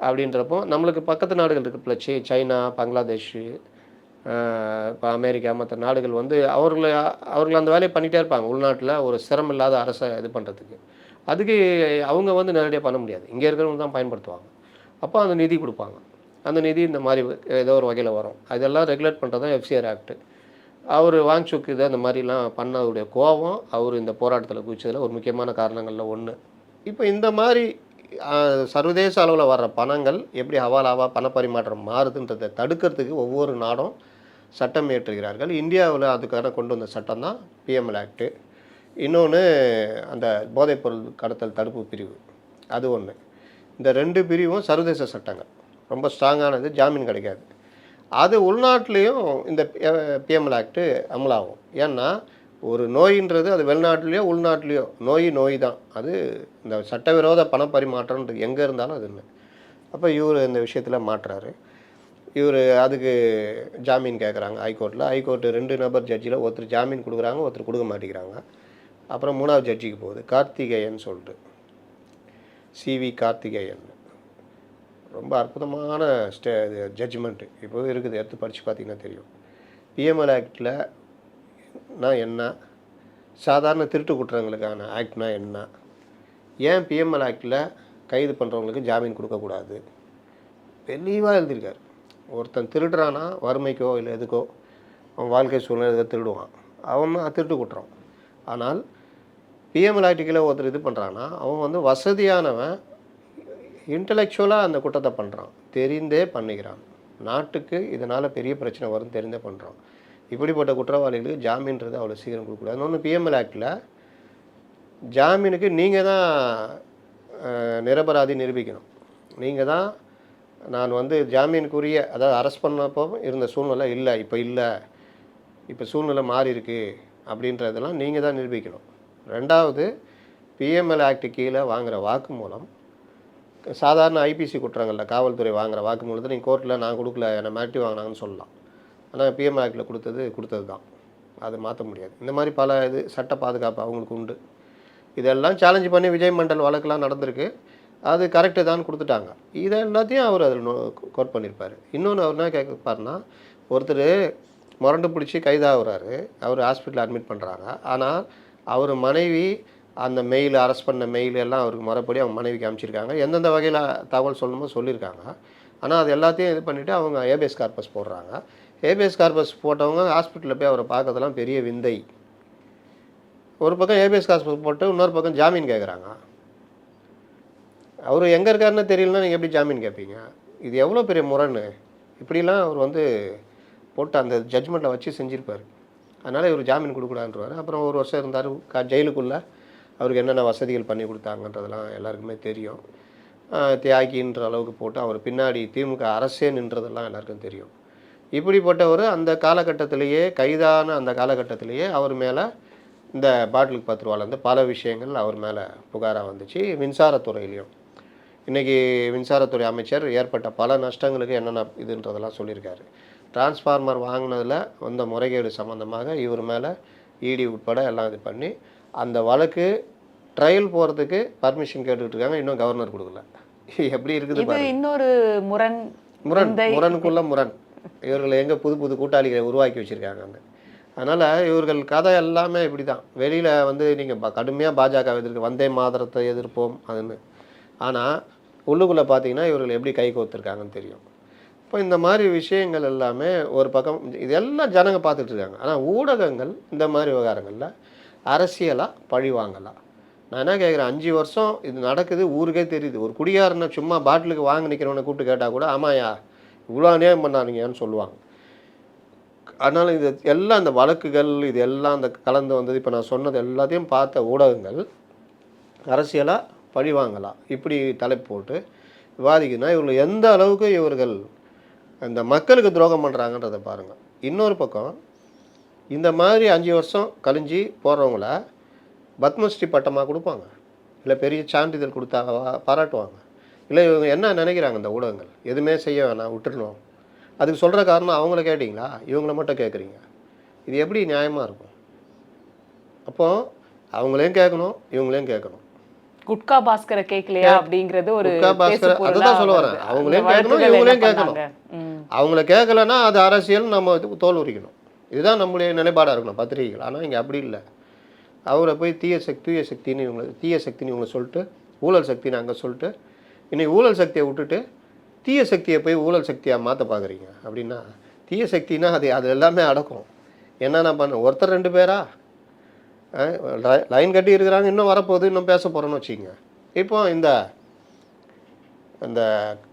அப்படின்றப்போ, நம்மளுக்கு பக்கத்து நாடுகள் இருக்குல்ல, சைனா, பங்களாதேஷு, இப்போ அமெரிக்கா மற்ற நாடுகள் வந்து அவர்கள் அந்த வேலையை பண்ணிகிட்டே இருப்பாங்க. உள்நாட்டில் ஒரு சிரமம் இல்லாத அரசை இது பண்ணுறதுக்கு. அதுக்கு அவங்க வந்து நேரடியாக பண்ண முடியாது. இங்கே இருக்கிறவங்க தான் பயன்படுத்துவாங்க. அப்போ அந்த நிதி கொடுப்பாங்க. அந்த நிதி இந்த மாதிரி ஏதோ ஒரு வகையில் வரும். அதெல்லாம் ரெகுலேட் பண்ணுறது தான் எஃப்சிஆர் ஆக்ட். அவர் வாங்சுக் இதை இந்த மாதிரிலாம் பண்ணதுடைய கோபம் அவர் இந்த போராட்டத்தில் குதிச்சதில் ஒரு முக்கியமான காரணங்களில் ஒன்று. இப்போ இந்த மாதிரி சர்வதேச அளவில் வர்ற பணங்கள் எப்படி ஹவாலாவாக பணப்பரிமாற்றம் மாறுதுன்றதை தடுக்கிறதுக்கு ஒவ்வொரு நாடும் சட்டம் இயற்றுகிறார்கள். இந்தியாவில் அதுக்கான கொண்டு வந்த சட்டம் தான் பிஎம்எல் ஆக்டு. இன்னொன்று அந்த போதைப்பொருள் கடத்தல் தடுப்பு பிரிவு, அது ஒன்று. இந்த 2 பிரிவும் சர்வதேச சட்டங்கள், ரொம்ப ஸ்ட்ராங்கானது, ஜாமீன் கிடைக்காது. அது உள்நாட்டிலையும் இந்த பிஎம்எல் ஆக்டு அமலாகும். ஏன்னா ஒரு நோயின்றது அது வெளிநாட்டிலையோ உள்நாட்டிலையோ நோய் தான். அது இந்த சட்டவிரோத பணப்பரிமாற்றம்ன்றது எங்கே இருந்தாலும் அது இல்லை. அப்போ இவர் இந்த விஷயத்தில் மாட்டுறாரு. இவர் அதுக்கு ஜாமீன் கேட்குறாங்க ஹைகோர்ட்டில். ஹைகோர்ட்டு 2 நபர் ஜட்ஜில் ஒருத்தர் ஜாமீன் கொடுக்குறாங்க, ஒருத்தர் கொடுக்க மாட்டேங்கிறாங்க. அப்புறம் 3வது ஜட்ஜிக்கு போகுது, கார்த்திகேயன் சொல்லிட்டு, சிவி கார்த்திகேயன். ரொம்ப அற்புதமான ஜட்ஜ்மெண்ட்டு இப்போ இருக்குது, எடுத்து படித்து பார்த்தீங்கன்னா தெரியும். பிஎம்எல் ஆக்டில் என்ன, சாதாரண திருட்டு குற்றங்களுக்கான ஆக்ட்னா என்ன, ஏன் பிஎம்எல் ஆக்டில் கைது பண்ணுறவங்களுக்கு ஜாமீன் கொடுக்கக்கூடாது, தெளிவாக எழுதியிருக்காரு. ஒருத்தன் திருடுறானா வறுமைக்கோ இல்லை எதுக்கோ, அவன் வாழ்க்கை சூழ்நிலை எதை திருடுவான், அவன் திருட்டு குற்றம். ஆனால் பிஎம்எல் ஆக்டில் ஒருத்தர் இது பண்ணுறான்னா அவன் வந்து வசதியானவன், இன்டலெக்சுவலாக அந்த குற்றத்தை பண்ணுறான், தெரிந்தே பண்ணிக்கிறான், நாட்டுக்கு இதனால் பெரிய பிரச்சனை வரும் தெரிந்தே பண்ணுறான். இப்படிப்பட்ட குற்றவாளிகளுக்கு ஜாமீன்றது அவ்வளோ சீக்கிரம் கொடுக்கக்கூடாது. இன்னொன்று பிஎம்எல் ஆக்டில் ஜாமீனுக்கு நீங்கள் தான் நிரபராதி நிரூபிக்கணும். நீங்கள் தான் நான் வந்து ஜாமீனுக்குரிய, அதாவது அரெஸ்ட் பண்ணப்போ இருந்த சூழ்நிலை இல்லை, இப்போ சூழ்நிலை மாறி இருக்கு அப்படின்றதெல்லாம் நீங்கள் தான் நிரூபிக்கணும். 2வது, பிஎம்எல் ஆக்ட் கீழே வாங்குகிற வாக்குமூலம், சாதாரண ஐபிசி குற்றங்களில் காவல்துறை வாங்குகிற வாக்குமூலத்தை நீங்கள் கோர்ட்டில் நான் கொடுக்கல, என்னை மிரட்டி வாங்கினாங்கன்னு சொல்லலாம். ஆனால் பிஎம்எல் ஆக்டில் கொடுத்தது தான், அதை மாற்ற முடியாது. இந்த மாதிரி பல இது சட்ட பாதுகாப்பு அவங்களுக்கு உண்டு. இதெல்லாம் சேலஞ்சு பண்ணி விஜய் மண்டல் வழக்கெல்லாம் நடந்திருக்கு. அது கரெக்டு தான் கொடுத்துட்டாங்க. இதை எல்லாத்தையும் அவர் அதில் கோட் பண்ணியிருப்பார். இன்னொன்று அவர் என்ன கேட்பாருன்னா, ஒருத்தர் முரண்டு பிடிச்சி கைதாகிறாரு, அவர் ஹாஸ்பிட்டலில் அட்மிட் பண்ணுறாங்க. ஆனால் அவர் மனைவி அந்த மெயில், அரெஸ்ட் பண்ண மெயில் எல்லாம் அவருக்கு முறைப்படி அவங்க மனைவிக்கு அமைச்சிருக்காங்க. எந்தெந்த வகையில் தகவல் சொல்லணுமோ சொல்லியிருக்காங்க. ஆனால் அது எல்லாத்தையும் இது பண்ணிவிட்டு அவங்க ஏபிஎஸ் கார்பஸ் போடுறாங்க. ஏபிஎஸ் கார்பஸ் போட்டவங்க ஹாஸ்பிட்டலில் போய் அவரை பார்க்கறதெல்லாம் பெரிய விந்தை. ஒரு பக்கம் ஏபிஎஸ் கார்பஸ் போட்டு இன்னொரு பக்கம் ஜாமீன் கேட்குறாங்க. அவர் எங்கே இருக்காருன்னு தெரியலன்னா நீங்கள் எப்படி ஜாமீன் கேட்பீங்க? இது எவ்வளோ பெரிய முரண். இப்படிலாம் அவர் வந்து போட்டு அந்த ஜட்ஜ்மெண்ட்டில் வச்சு செஞ்சுருப்பார். அதனால் இவர் ஜாமீன் கொடுக்கூடாதுன்றவார். அப்புறம் 1 வருஷம் இருந்தார் ஜெயிலுக்குள்ளே. அவருக்கு என்னென்ன வசதிகள் பண்ணி கொடுத்தாங்கன்றதெல்லாம் எல்லாருக்குமே தெரியும். தியாகின்ற அளவுக்கு போட்டு அவர் பின்னாடி திமுக அரசே நின்றதெல்லாம் எல்லாருக்கும் தெரியும். இப்படிப்பட்டவர் அந்த காலகட்டத்திலேயே, கைதான அந்த காலகட்டத்திலேயே அவர் மேலே இந்த பாட்டிலுக்கு 10 ரூபாலேருந்து பல விஷயங்கள் அவர் மேலே புகாராக வந்துச்சு. மின்சாரத்துறையிலையும் இன்றைக்கி மின்சாரத்துறை அமைச்சர் ஏற்பட்ட பல நஷ்டங்களுக்கு என்னென்ன இதுன்றதெல்லாம் சொல்லியிருக்காரு. டிரான்ஸ்ஃபார்மர் வாங்கினதில் வந்த முறைகேடு சம்மந்தமாக இவர் மேலே இடி உட்பட எல்லாம் இது பண்ணி அந்த வழக்கு ட்ரையல் போகிறதுக்கு பர்மிஷன் கேட்டுக்கிட்டு இருக்காங்க. இன்னும் கவர்னர் கொடுக்கல. எப்படி இருக்குது பாருங்க. இன்னொரு முரணுக்குள்ள முரண். இவர்கள் எங்கே புது புது கூட்டாளிகளை உருவாக்கி வச்சுருக்காங்க. அதனால் இவர்கள் கதை எல்லாமே இப்படி தான். வெளியில் வந்து நீங்கள் கடுமையாக பாஜக எதிர்க்க வந்தே மாதரத்தை எதிர்ப்போம் அதுன்னு, ஆனால் உள்ளுக்குள்ளே பார்த்தீங்கன்னா இவர்கள் எப்படி கை கோர்த்துருக்காங்கன்னு தெரியும். இப்போ இந்த மாதிரி விஷயங்கள் எல்லாமே ஒரு பக்கம் இதெல்லாம் ஜனங்க பார்த்துட்டு இருக்காங்க. ஆனால் ஊடகங்கள் இந்த மாதிரி விவகாரங்களில் அரசியலாக பழி வாங்கலாம். நான் என்ன கேட்குறேன், 5 வருஷம் இது நடக்குது, ஊருக்கே தெரியுது. ஒரு குடியாரனை சும்மா பாட்டிலுக்கு வாங்க நிற்கிறவனை கூப்பிட்டு கேட்டால் கூட ஆமாயா இவ்வளோ அநியாயம் பண்ணாதீங்கன்னு சொல்லுவாங்க. அதனால் இது எல்லாம் இந்த வழக்குகள் இது எல்லாம் அந்த கலந்து வந்தது. இப்போ நான் சொன்னது எல்லாத்தையும் பார்த்த ஊடகங்கள் அரசியலாக பழி வாங்கலாம் இப்படி தலைப்பு போட்டு விவாதிக்குதுன்னா இவர்கள் எந்த அளவுக்கு இவர்கள் இந்த மக்களுக்கு துரோகம் பண்ணுறாங்கன்றதை பாருங்கள். இன்னொரு பக்கம் இந்த மாதிரி 5 வருஷம் கழிஞ்சு போடுறவங்கள பத்மஸ்ரீ பட்டமாக கொடுப்பாங்க, இல்லை பெரிய சான்றிதழ் கொடுத்தா பாராட்டுவாங்க. இல்லை இவங்க என்ன நினைக்கிறாங்க இந்த ஊடகங்கள், எதுவுமே செய்ய வேணாம் விட்டுடணும். அதுக்கு சொல்கிற காரணம் அவங்கள கேட்டிங்களா, இவங்கள மட்டும் கேட்குறீங்க. இது எப்படி நியாயமாக இருக்கும்? அப்போ அவங்களையும் கேட்கணும், இவங்களையும் கேட்கணும். குட்கா பாஸ்கரை கேட்கலையா அப்படிங்கிறது ஒரு குட்கா பாஸ்கர் அதுதான் சொல்ல வரேன். அவங்களையும் கேட்கணும், இவங்களையும் கேட்கணும். அவங்கள கேட்கலன்னா அது அரசியல், நம்ம தோல் உரிக்கணும். இதுதான் நம்முடைய நிலைப்பாடாக இருக்கணும் பத்திரிகைகள். ஆனால் இங்கே அப்படி இல்லை. அவரை போய் தூய சக்தின்னு இவங்களை சொல்லிட்டு, ஊழல் சக்தின்னு அங்கே சொல்லிட்டு, இன்னைக்கு ஊழல் சக்தியை விட்டுட்டு தீய சக்தியை போய் ஊழல் சக்தியாக மாற்ற பார்க்குறீங்க. அப்படின்னா தீய சக்தினா அது எல்லாமே அடக்கும். என்னென்ன பண்ண ஒருத்தர் 2 பேரா லைன் கட்டி இருக்கிறாங்க, இன்னும் வரப்போகுது, இன்னும் பேச போகிறோன்னு வச்சுக்கோங்க. இப்போ இந்த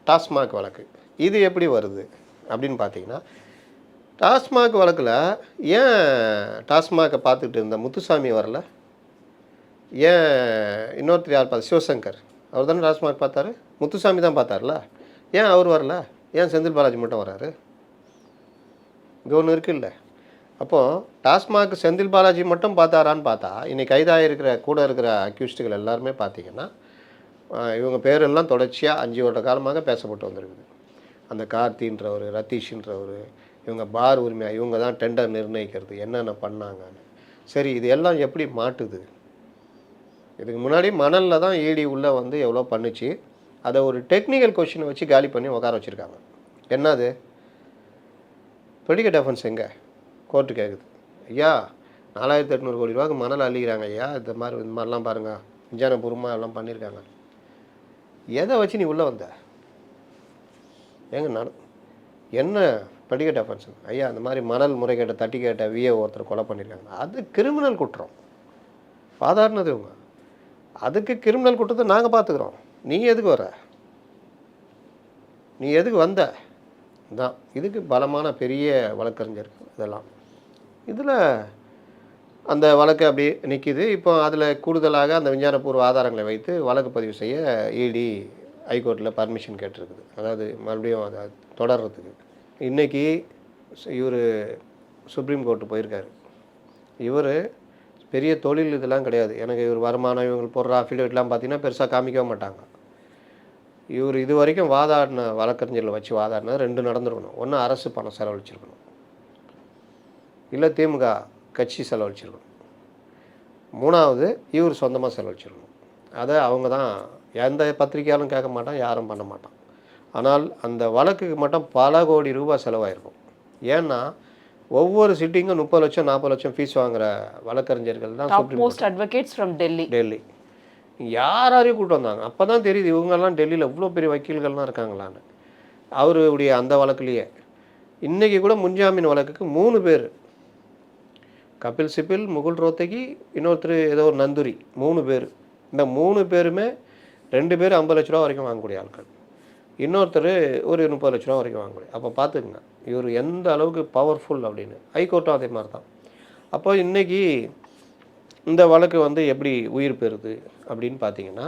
டாஸ்மாக் வழக்கு இது எப்படி வருது அப்படின்னு பார்த்தீங்கன்னா, டாஸ்மாக் வழக்கில் ஏன் டாஸ்மாகை பார்த்துக்கிட்டு இருந்த முத்துசாமி வரல? ஏன் இன்னொருத்தர் யார் பார்த்தா? சிவசங்கர் அவர் தானே டாஸ்மாக் பார்த்தாரு, முத்துசாமி தான் பார்த்தார்ல. ஏன் அவர் வரல? ஏன் செந்தில் பாலாஜி மட்டும் வராரு? இங்கே ஒன்று இருக்குல்ல. அப்போது டாஸ்மாக் செந்தில் பாலாஜி மட்டும் பார்த்தாரான்னு பார்த்தா, இன்றைக்கி கைதாக கூட இருக்கிற அக்யூஸ்டுகள் எல்லாருமே பார்த்தீங்கன்னா, இவங்க பேரெல்லாம் தொடர்ச்சியாக 5 வருட காலமாக பேசப்பட்டு வந்திருக்குது. அந்த கார்த்தின்றவர், ரத்தீஷ்ன்றவர், இவங்க பார் உரிமையாக இவங்க தான் டெண்டர் நிர்ணயிக்கிறது, என்னென்ன பண்ணாங்கன்னு. சரி, இது எல்லாம் எப்படி மாட்டுது? இதுக்கு முன்னாடி மணலில் தான் ஈடி உள்ளே வந்து எவ்வளோ பண்ணுச்சு, அதை ஒரு டெக்னிக்கல் கொஷினை வச்சு காலி பண்ணி உட்கார வச்சுருக்காங்க. என்னது ப்ரெடிகேட் அஃபென்ஸ் எங்கே? கோர்ட்டு கேட்குது, ஐயா 4800 கோடி ரூபாய்க்கு மணல் அள்ளிக்கிறாங்க ஐயா, இந்த மாதிரிலாம் பாருங்கள், விஞ்ஞானபூர்வமாக எல்லாம் பண்ணியிருக்காங்க. எதை வச்சு நீ உள்ளே வந்த? ஏங்க என்ன ப்ரெடிகேட் அஃபென்ஸ்? ஐயா அந்த மாதிரி மணல் முறைகேட்டை தட்டி கேட்ட விஏ ஒருத்தர் கொலை பண்ணியிருக்காங்க, அது கிரிமினல் குற்றம். சாதாரணது இவங்க, அதுக்கு கிரிமினல் குற்றத்தை நாங்கள் பார்த்துக்குறோம். நீ எதுக்கு வர? நீ எதுக்கு வந்த? தான் இதுக்கு பலமான பெரிய வழக்கறிஞர் இதெல்லாம். இதில் அந்த வழக்கு அப்படி நிற்கிது. இப்போ அதில் கூடுதலாக அந்த விஞ்ஞானபூர்வ ஆதாரங்களை வைத்து வழக்கு பதிவு செய்ய இடி ஹைகோர்ட்டில் பர்மிஷன் கேட்டிருக்குது. அதாவது மறுபடியும் அதை தொடர்றதுக்கு. இன்றைக்கி இவர் சுப்ரீம் கோர்ட்டு போயிருக்காரு. இவர் பெரிய தொழில் இதெல்லாம் கிடையாது. எனக்கு இவர் வருமானம், இவங்க போடுற அஃபிடேவிட்லாம் பார்த்திங்கன்னா பெருசாக காமிக்கவே மாட்டாங்க. இவர் இது வரைக்கும் வாதாடின வழக்கறிஞர்களை வச்சு வாதாடினது 2 நடந்துருக்கணும். ஒன்று அரசு பணம் செலவழிச்சிருக்கணும், இல்லை திமுக கட்சி செலவழிச்சிருக்கணும். 3வது இவர் சொந்தமாக செலவழிச்சிருக்கணும். அதை அவங்க தான் எந்த பத்திரிகையாலும் கேட்க மாட்டான், யாரும் பண்ண மாட்டான். ஆனால் அந்த வழக்குக்கு மட்டும் பல கோடி ரூபாய் செலவாயிருக்கும். ஏன்னா ஒவ்வொரு சிட்டிங்கும் 30 லட்சம் 40 லட்சம் ஃபீஸ் வாங்குற வழக்கறிஞர்கள் தான் top most advocates from Delhi. யாரையும் கூப்பிட்டு வந்தாங்க. அப்போ தான் தெரியுது இவங்கெல்லாம் டெல்லியில் இவ்வளோ பெரிய வக்கீல்கள்லாம் இருக்காங்களான்னு. அவருடைய அந்த வழக்குலேயே இன்றைக்கி கூட முன்ஜாமீன் வழக்குக்கு 3 பேர், கபில் சிபில், முகுல் ரோத்தகி, இன்னொருத்தர் ஏதோ ஒரு நந்துரி, 3 பேர். இந்த 3 பேருமே 2 பேர் 50 லட்ச ரூபா வரைக்கும் வாங்கக்கூடிய ஆட்கள், இன்னொருத்தர் ஒரு 30 லட்ச ரூபா வரைக்கும் வாங்கக்கூடிய. அப்போ பார்த்துக்குங்க இவர் எந்த அளவுக்கு பவர்ஃபுல் அப்படின்னு. ஹைகோர்ட்டும் அதே மாதிரி தான். அப்போ இன்றைக்கி இந்த வழக்கு வந்து எப்படி உயிர் பெறுது அப்படின்னு பார்த்தீங்கன்னா,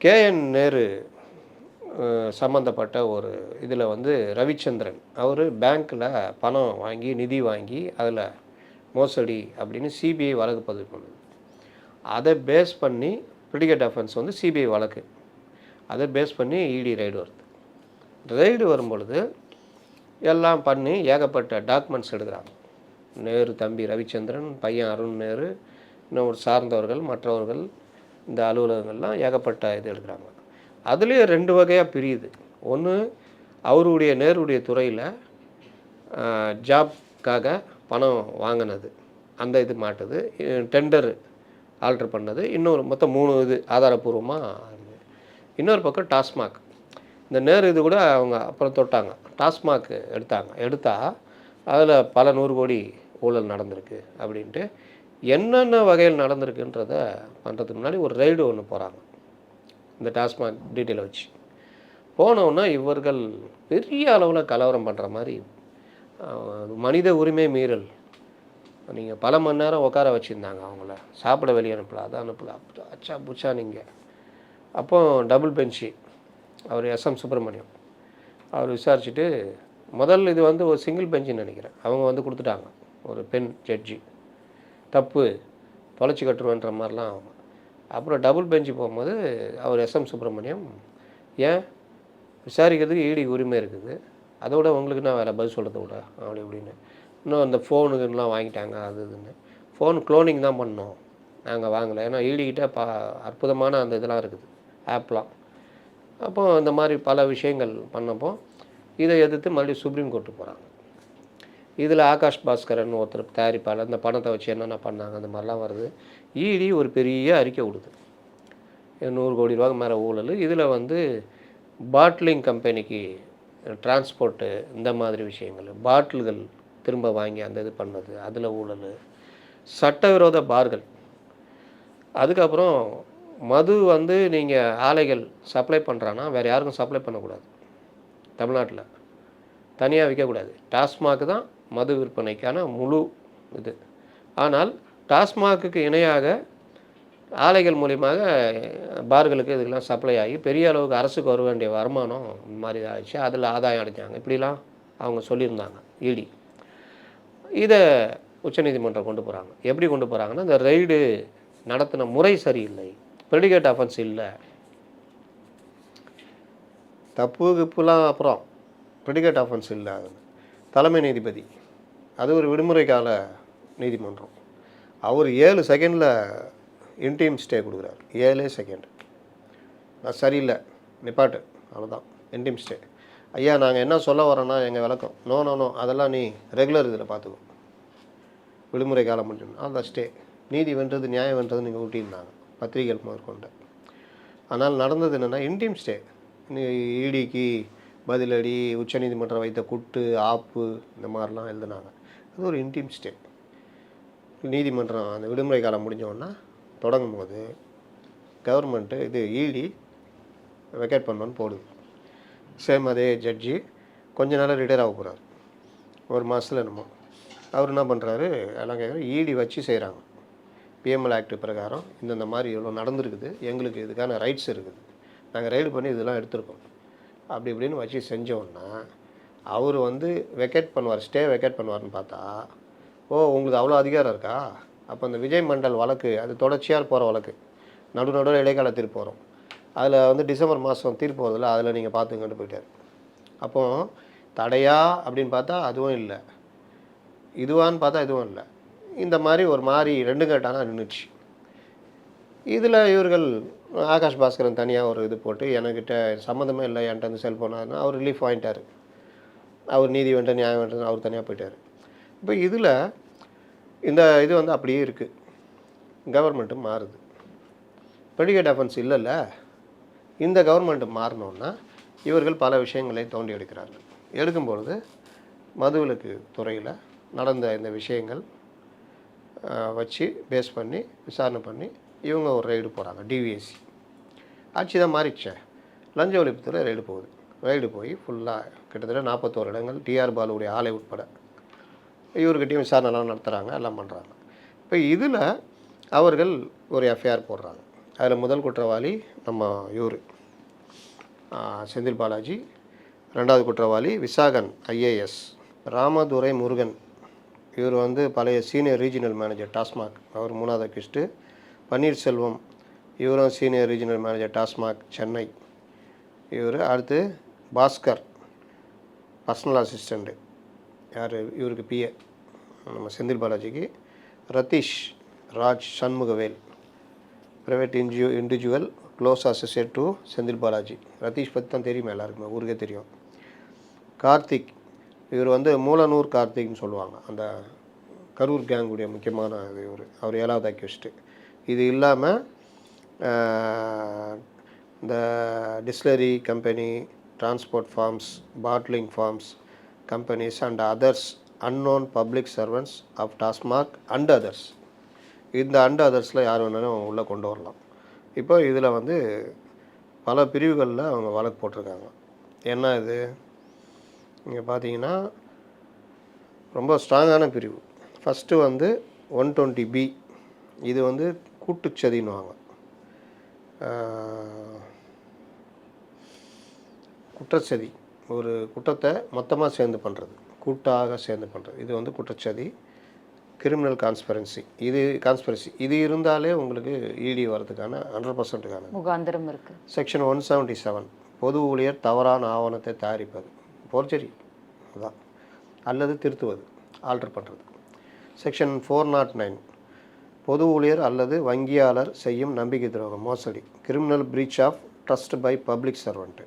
கேஎன் நேரு சம்மந்தப்பட்ட ஒரு இதில் வந்து ரவிச்சந்திரன் அவர் பேங்க்கில் பணம் வாங்கி நிதி வாங்கி அதில் மோசடி அப்படின்னு சிபிஐ வழக்கு பதிவு பண்ணுது. அதை பேஸ் பண்ணி ப்ரெடிகேட் அஃபென்ஸ் வந்து சிபிஐ வழக்கு, அதை பேஸ் பண்ணி இடி ரைடு வருது. ரைடு வரும்பொழுது எல்லாம் பண்ணி ஏகப்பட்ட டாக்குமெண்ட்ஸ் எடுக்கிறாங்க. நேரு தம்பி ரவிச்சந்திரன், பையன் அருண் நேரு, இன்னும் ஒரு சார்ந்தவர்கள், மற்றவர்கள், இந்த அலுவலகங்கள்லாம் ஏகப்பட்ட இது எடுக்கிறாங்க. அதுலேயே 2 வகையாக பிரியுது. ஒன்று அவருடைய நேருடைய துறையில் ஜாப்காக பணம் வாங்கினது, அந்த இது மாட்டுது, டெண்டர் ஆல்ட்ரு பண்ணது, இன்னொரு மொத்தம் 3 இது ஆதாரப்பூர்வமாக. இன்னொரு பக்கம் டாஸ்மாக். இந்த நேரு இது கூட அவங்க அப்புறம் தொட்டாங்க, டாஸ்மாக் எடுத்தால் அதில் பல 100 கோடி ஊழல் நடந்திருக்கு அப்படின்ட்டு என்னென்ன வகையில் நடந்திருக்குன்றத பண்ணுறதுக்கு முன்னாடி ஒரு ரைடு ஒன்று போகிறாங்க இந்த டாஸ்மாக் டீட்டெயிலை வச்சு. போனோன்னா இவர்கள் பெரிய அளவில் கலவரம் பண்ணுற மாதிரி, மனித உரிமை மீறல். நீங்கள் பல மணி நேரம் உட்கார வச்சுருந்தாங்க அவங்கள, சாப்பிட வெளியே அனுப்பல, அதை அனுப்பல, அச்சா புச்சா. நீங்கள் அப்போ டபுள் பெஞ்சு அவர் எஸ்எம் சுப்பிரமணியம் அவர் விசாரிச்சுட்டு, முதல் இது வந்து ஒரு சிங்கிள் பெஞ்சுன்னு நினைக்கிறேன், அவங்க வந்து கொடுத்துட்டாங்க ஒரு பெண் ஜட்ஜி, தப்பு தொலைச்சி கட்டுருவன்ற மாதிரிலாம் அவங்க. அப்புறம் டபுள் பெஞ்சு போகும்போது அவர் எஸ்எம் சுப்பிரமணியம், ஏன் விசாரிக்கிறதுக்கு ஈடி உரிமை இருக்குது, அதோட உங்களுக்கு நான் வேறு பதில் சொல்கிறத விட அப்படி இப்படின்னு இன்னும் அந்த ஃபோனுக்குலாம் வாங்கிட்டாங்க அது இதுன்னு. ஃபோன் க்ளோனிங் தான் பண்ணோம், நாங்கள் வாங்கலை. ஏன்னா ஈடிக்கிட்ட அற்புதமான அந்த இதெல்லாம் இருக்குது, ஆப்லாம். அப்போது இந்த மாதிரி பல விஷயங்கள் பண்ணப்போ இதை எதிர்த்து மறுபடியும் சுப்ரீம் கோர்ட்டுக்கு போகிறாங்க. இதில் ஆகாஷ் பாஸ்கரன் ஒருத்தர் தயாரிப்பாளர், இந்த பணத்தை வச்சு என்னென்ன பண்ணாங்க அந்த மாதிரிலாம் வருது. இடி ஒரு பெரிய அறிக்கை விடுது, 100 கோடி ரூபாய்க்கு மேலே ஊழல். இதில் வந்து பாட்லிங் கம்பெனிக்கு டிரான்ஸ்போர்ட்டு, இந்த மாதிரி விஷயங்கள், பாட்டில்கள் திரும்ப வாங்கி அந்த இது பண்ணது, அதில் ஊழல், சட்டவிரோத பார்கள். அதுக்கப்புறம் மது வந்து நீங்கள் ஆலைகள் சப்ளை பண்ணுறான்னா வேறு யாருக்கும் சப்ளை பண்ணக்கூடாது, தமிழ்நாட்டில் தனியாக விற்கக்கூடாது. டாஸ்மாக் தான் மது விற்பனைக்கான முழு இது. ஆனால் டாஸ்மாக்கு இணையாக ஆலைகள் மூலியமாக பார்களுக்கு இதுக்கெல்லாம் சப்ளை ஆகி பெரிய அளவுக்கு அரசுக்கு வர வேண்டிய வருமானம் இந்த மாதிரி ஆகிடுச்சு. அதில் ஆதாயம் அடைஞ்சாங்க, இப்படிலாம் அவங்க சொல்லியிருந்தாங்க இடி. இதை உச்சநீதிமன்றம் கொண்டு போகிறாங்க. எப்படி கொண்டு போகிறாங்கன்னா, இந்த ரெய்டு நடத்தின முறை சரியில்லை, ப்ரெடிகேட் அஃபென்ஸ் இல்லை, தப்பு கிப்புலாம் அப்புறம் ப்ரெடிகேட் அஃபென்ஸ் இல்லை. அது தலைமை நீதிபதி, அது ஒரு விடுமுறை கால நீதிமன்றம், அவர் 7 செகண்டில் இன்டீம் ஸ்டே கொடுக்குறாரு. 7 செகண்ட். நான் சரியில்லை, நிப்பாட்டு, அவ்வளோதான், இன்டீம் ஸ்டே. ஐயா நாங்கள் என்ன சொல்ல வரோன்னா எங்கள் விளக்கம், நோ நோ நோ அதெல்லாம் நீ ரெகுலர் இதில் பார்த்துக்கோ, விடுமுறை காலம் முடிஞ்சோம் அந்த ஸ்டே. நீதி வென்றது நியாயம் வென்றது நீங்கள் ஊட்டியிருந்தாங்க பத்திரிகைகள் முதற்கொண்டு. ஆனால் நடந்தது என்னென்னா இன்டீம் ஸ்டே. இடிக்கு பதிலடி, உச்சநீதிமன்றம் வைத்த குட்டு ஆப்பு இந்த மாதிரிலாம் எழுதுனாங்க. அது ஒரு இன்டீம் ஸ்டே. நீதிமன்றம் அந்த விடுமுறை காலம் முடிஞ்சோன்னா தொடங்கும் போது கவர்மெண்ட்டு இது இடி வெக்கேட் பண்ணோன்னு போடுது. சேம் அதே ஜட்ஜி கொஞ்ச நாள் ரிட்டையர் ஆக போகிறார், 1 மாதத்தில் என்னமோ. அவர் என்ன பண்ணுறாரு, எல்லாம் கேட்குறாரு, இடி வச்சு செய்கிறாங்க, பிஎம்எல் ஆக்ட் பிரகாரம் இந்தந்த மாதிரி இவ்வளோ நடந்துருக்குது, எங்களுக்கு இதுக்கான ரைட்ஸ் இருக்குது, நாங்கள் ரைடு பண்ணி இதெல்லாம் எடுத்திருக்கோம், அப்படி இப்படின்னு வச்சு செஞ்சோன்னா அவர் வந்து வெக்கேட் பண்ணுவார், ஸ்டே வெக்கேட் பண்ணுவார்னு பார்த்தா, ஓ உங்களுக்கு அவ்வளோ அதிகாரம் இருக்கா, அப்போ அந்த விஜய் மண்டல் வழக்கு அது தொடர்ச்சியாக போகிற வழக்கு, நடுநடுவில் இடைக்கால தீர்ப்பு வரும், அதில் வந்து டிசம்பர் மாதம் தீர்ப்பு வருதில்ல, அதில் நீங்கள் பார்த்துங்கன்னு போயிட்டார். அப்போது தடையா அப்படின்னு பார்த்தா அதுவும் இல்லை, இதுவான்னு பார்த்தா இதுவும் இல்லை. இந்த மாதிரி ஒரு மாதிரி 2 கேட்டானா நின்றுச்சு. இதில் இவர்கள் ஆகாஷ் பாஸ்கரன் தனியாக ஒரு இது போட்டு என்கிட்ட சம்மந்தமே இல்லை, என்கிட்ட வந்து செல்ஃபோனாக அவர் ரிலீஃப் வாங்கிட்டார், அவர் நீதி வேண்டாம் நியாயம் வேண்டாம் அவர் தனியாக போயிட்டார். இப்போ இதில் இந்த இது வந்து அப்படியே இருக்குது, கவர்மெண்ட்டு மாறுது, ப்ரெடிகேட் அஃபென்ஸ் இல்லைல்ல. இந்த கவர்மெண்ட்டு மாறினோன்னா இவர்கள் பல விஷயங்களை தோண்டி எடுக்கிறார்கள். எடுக்கும்பொழுது மதுவிலக்கு துறையில் நடந்த இந்த விஷயங்கள் வச்சு பேஸ் பண்ணி விசாரணை பண்ணி இவங்க ஒரு ரைடு போகிறாங்க. டிவிஎஸ்சி ஆட்சி தான் மாறிடுச்சே, லஞ்ச ஒழிப்புத்துறை ரைடு போகுது. ரைடு போய் ஃபுல்லாக கிட்டத்தட்ட 41 இடங்கள், டிஆர் பாலுடைய ஆலை உட்பட இவர்கிட்டையும் விசாரணைலாம் நடத்துகிறாங்க, எல்லாம் பண்ணுறாங்க. இப்போ இதில் அவர்கள் ஒரு எஃப்ஐஆர் போடுறாங்க. அதில் முதல் குற்றவாளி நம்ம இவர் செந்தில் பாலாஜி, 2வது குற்றவாளி விசாகன் ஐஏஎஸ், ராமதுரை முருகன், இவர் வந்து பழைய சீனியர் ரீஜினல் மேனேஜர் டாஸ்மாக், அவர் 3வது அக்யூஸ்டு. பன்னீர்செல்வம், இவரும் senior regional manager TASMAC Chennai இவர். அடுத்து பாஸ்கர், பர்சனல் அசிஸ்டண்ட்டு, யார் இவருக்கு பிஏ நம்ம செந்தில் பாலாஜிக்கு. Ratheesh Raj Shanmugavel, private individual close associate to Senthil Balaji. Ratheesh பற்றி தான் தெரியுமா எல்லாருக்குமே, ஊருக்கே தெரியும். கார்த்திக், இவர் வந்து மூலனூர் கார்த்திக்னு சொல்லுவாங்க, அந்த கரூர் கேங்குடைய முக்கியமான இவர், அவர் 7வது அக்யூஸ்டு. இது இல்லாமல் இந்த distillery company, transport firms, bottling firms companies and others unknown public servants of TASMAC and others. இந்த அண்ட் அதர்ஸில் யார் வேணாலும் உள்ளே கொண்டு வரலாம். இப்போ இதில் வந்து பல பிரிவுகளில் அவங்க வழக்கு போட்டிருக்காங்க. என்ன இது இங்கே பார்த்தீங்கன்னா ரொம்ப ஸ்ட்ராங்கான பிரிவு. ஃபஸ்ட்டு வந்து 120B, இது வந்து கூட்டுச்சதின்னுவாங்க, குற்றச்சதி, ஒரு குற்றத்தை மொத்தமாக சேர்ந்து பண்ணுறது, கூட்டாக சேர்ந்து பண்ணுறது, இது வந்து குற்றச்சதி. கிரிமினல் கான்ஸ்பரன்சி, இது இருந்தாலே உங்களுக்கு இடி வரதுக்கான 100%க்கான முகாந்திரம் இருக்குது. செக்ஷன் 177, பொது ஊழியர் தவறான ஆவணத்தை தயாரிப்பது, போர்ஜரி அதான், அல்லது திருத்துவது, ஆல்டர் பண்ணுறது. செக்ஷன் 409 பொது ஊழியர் அல்லது வங்கியாளர் செய்யும் நம்பிக்கை துரோகம், மோசடி, criminal breach of trust by public servant.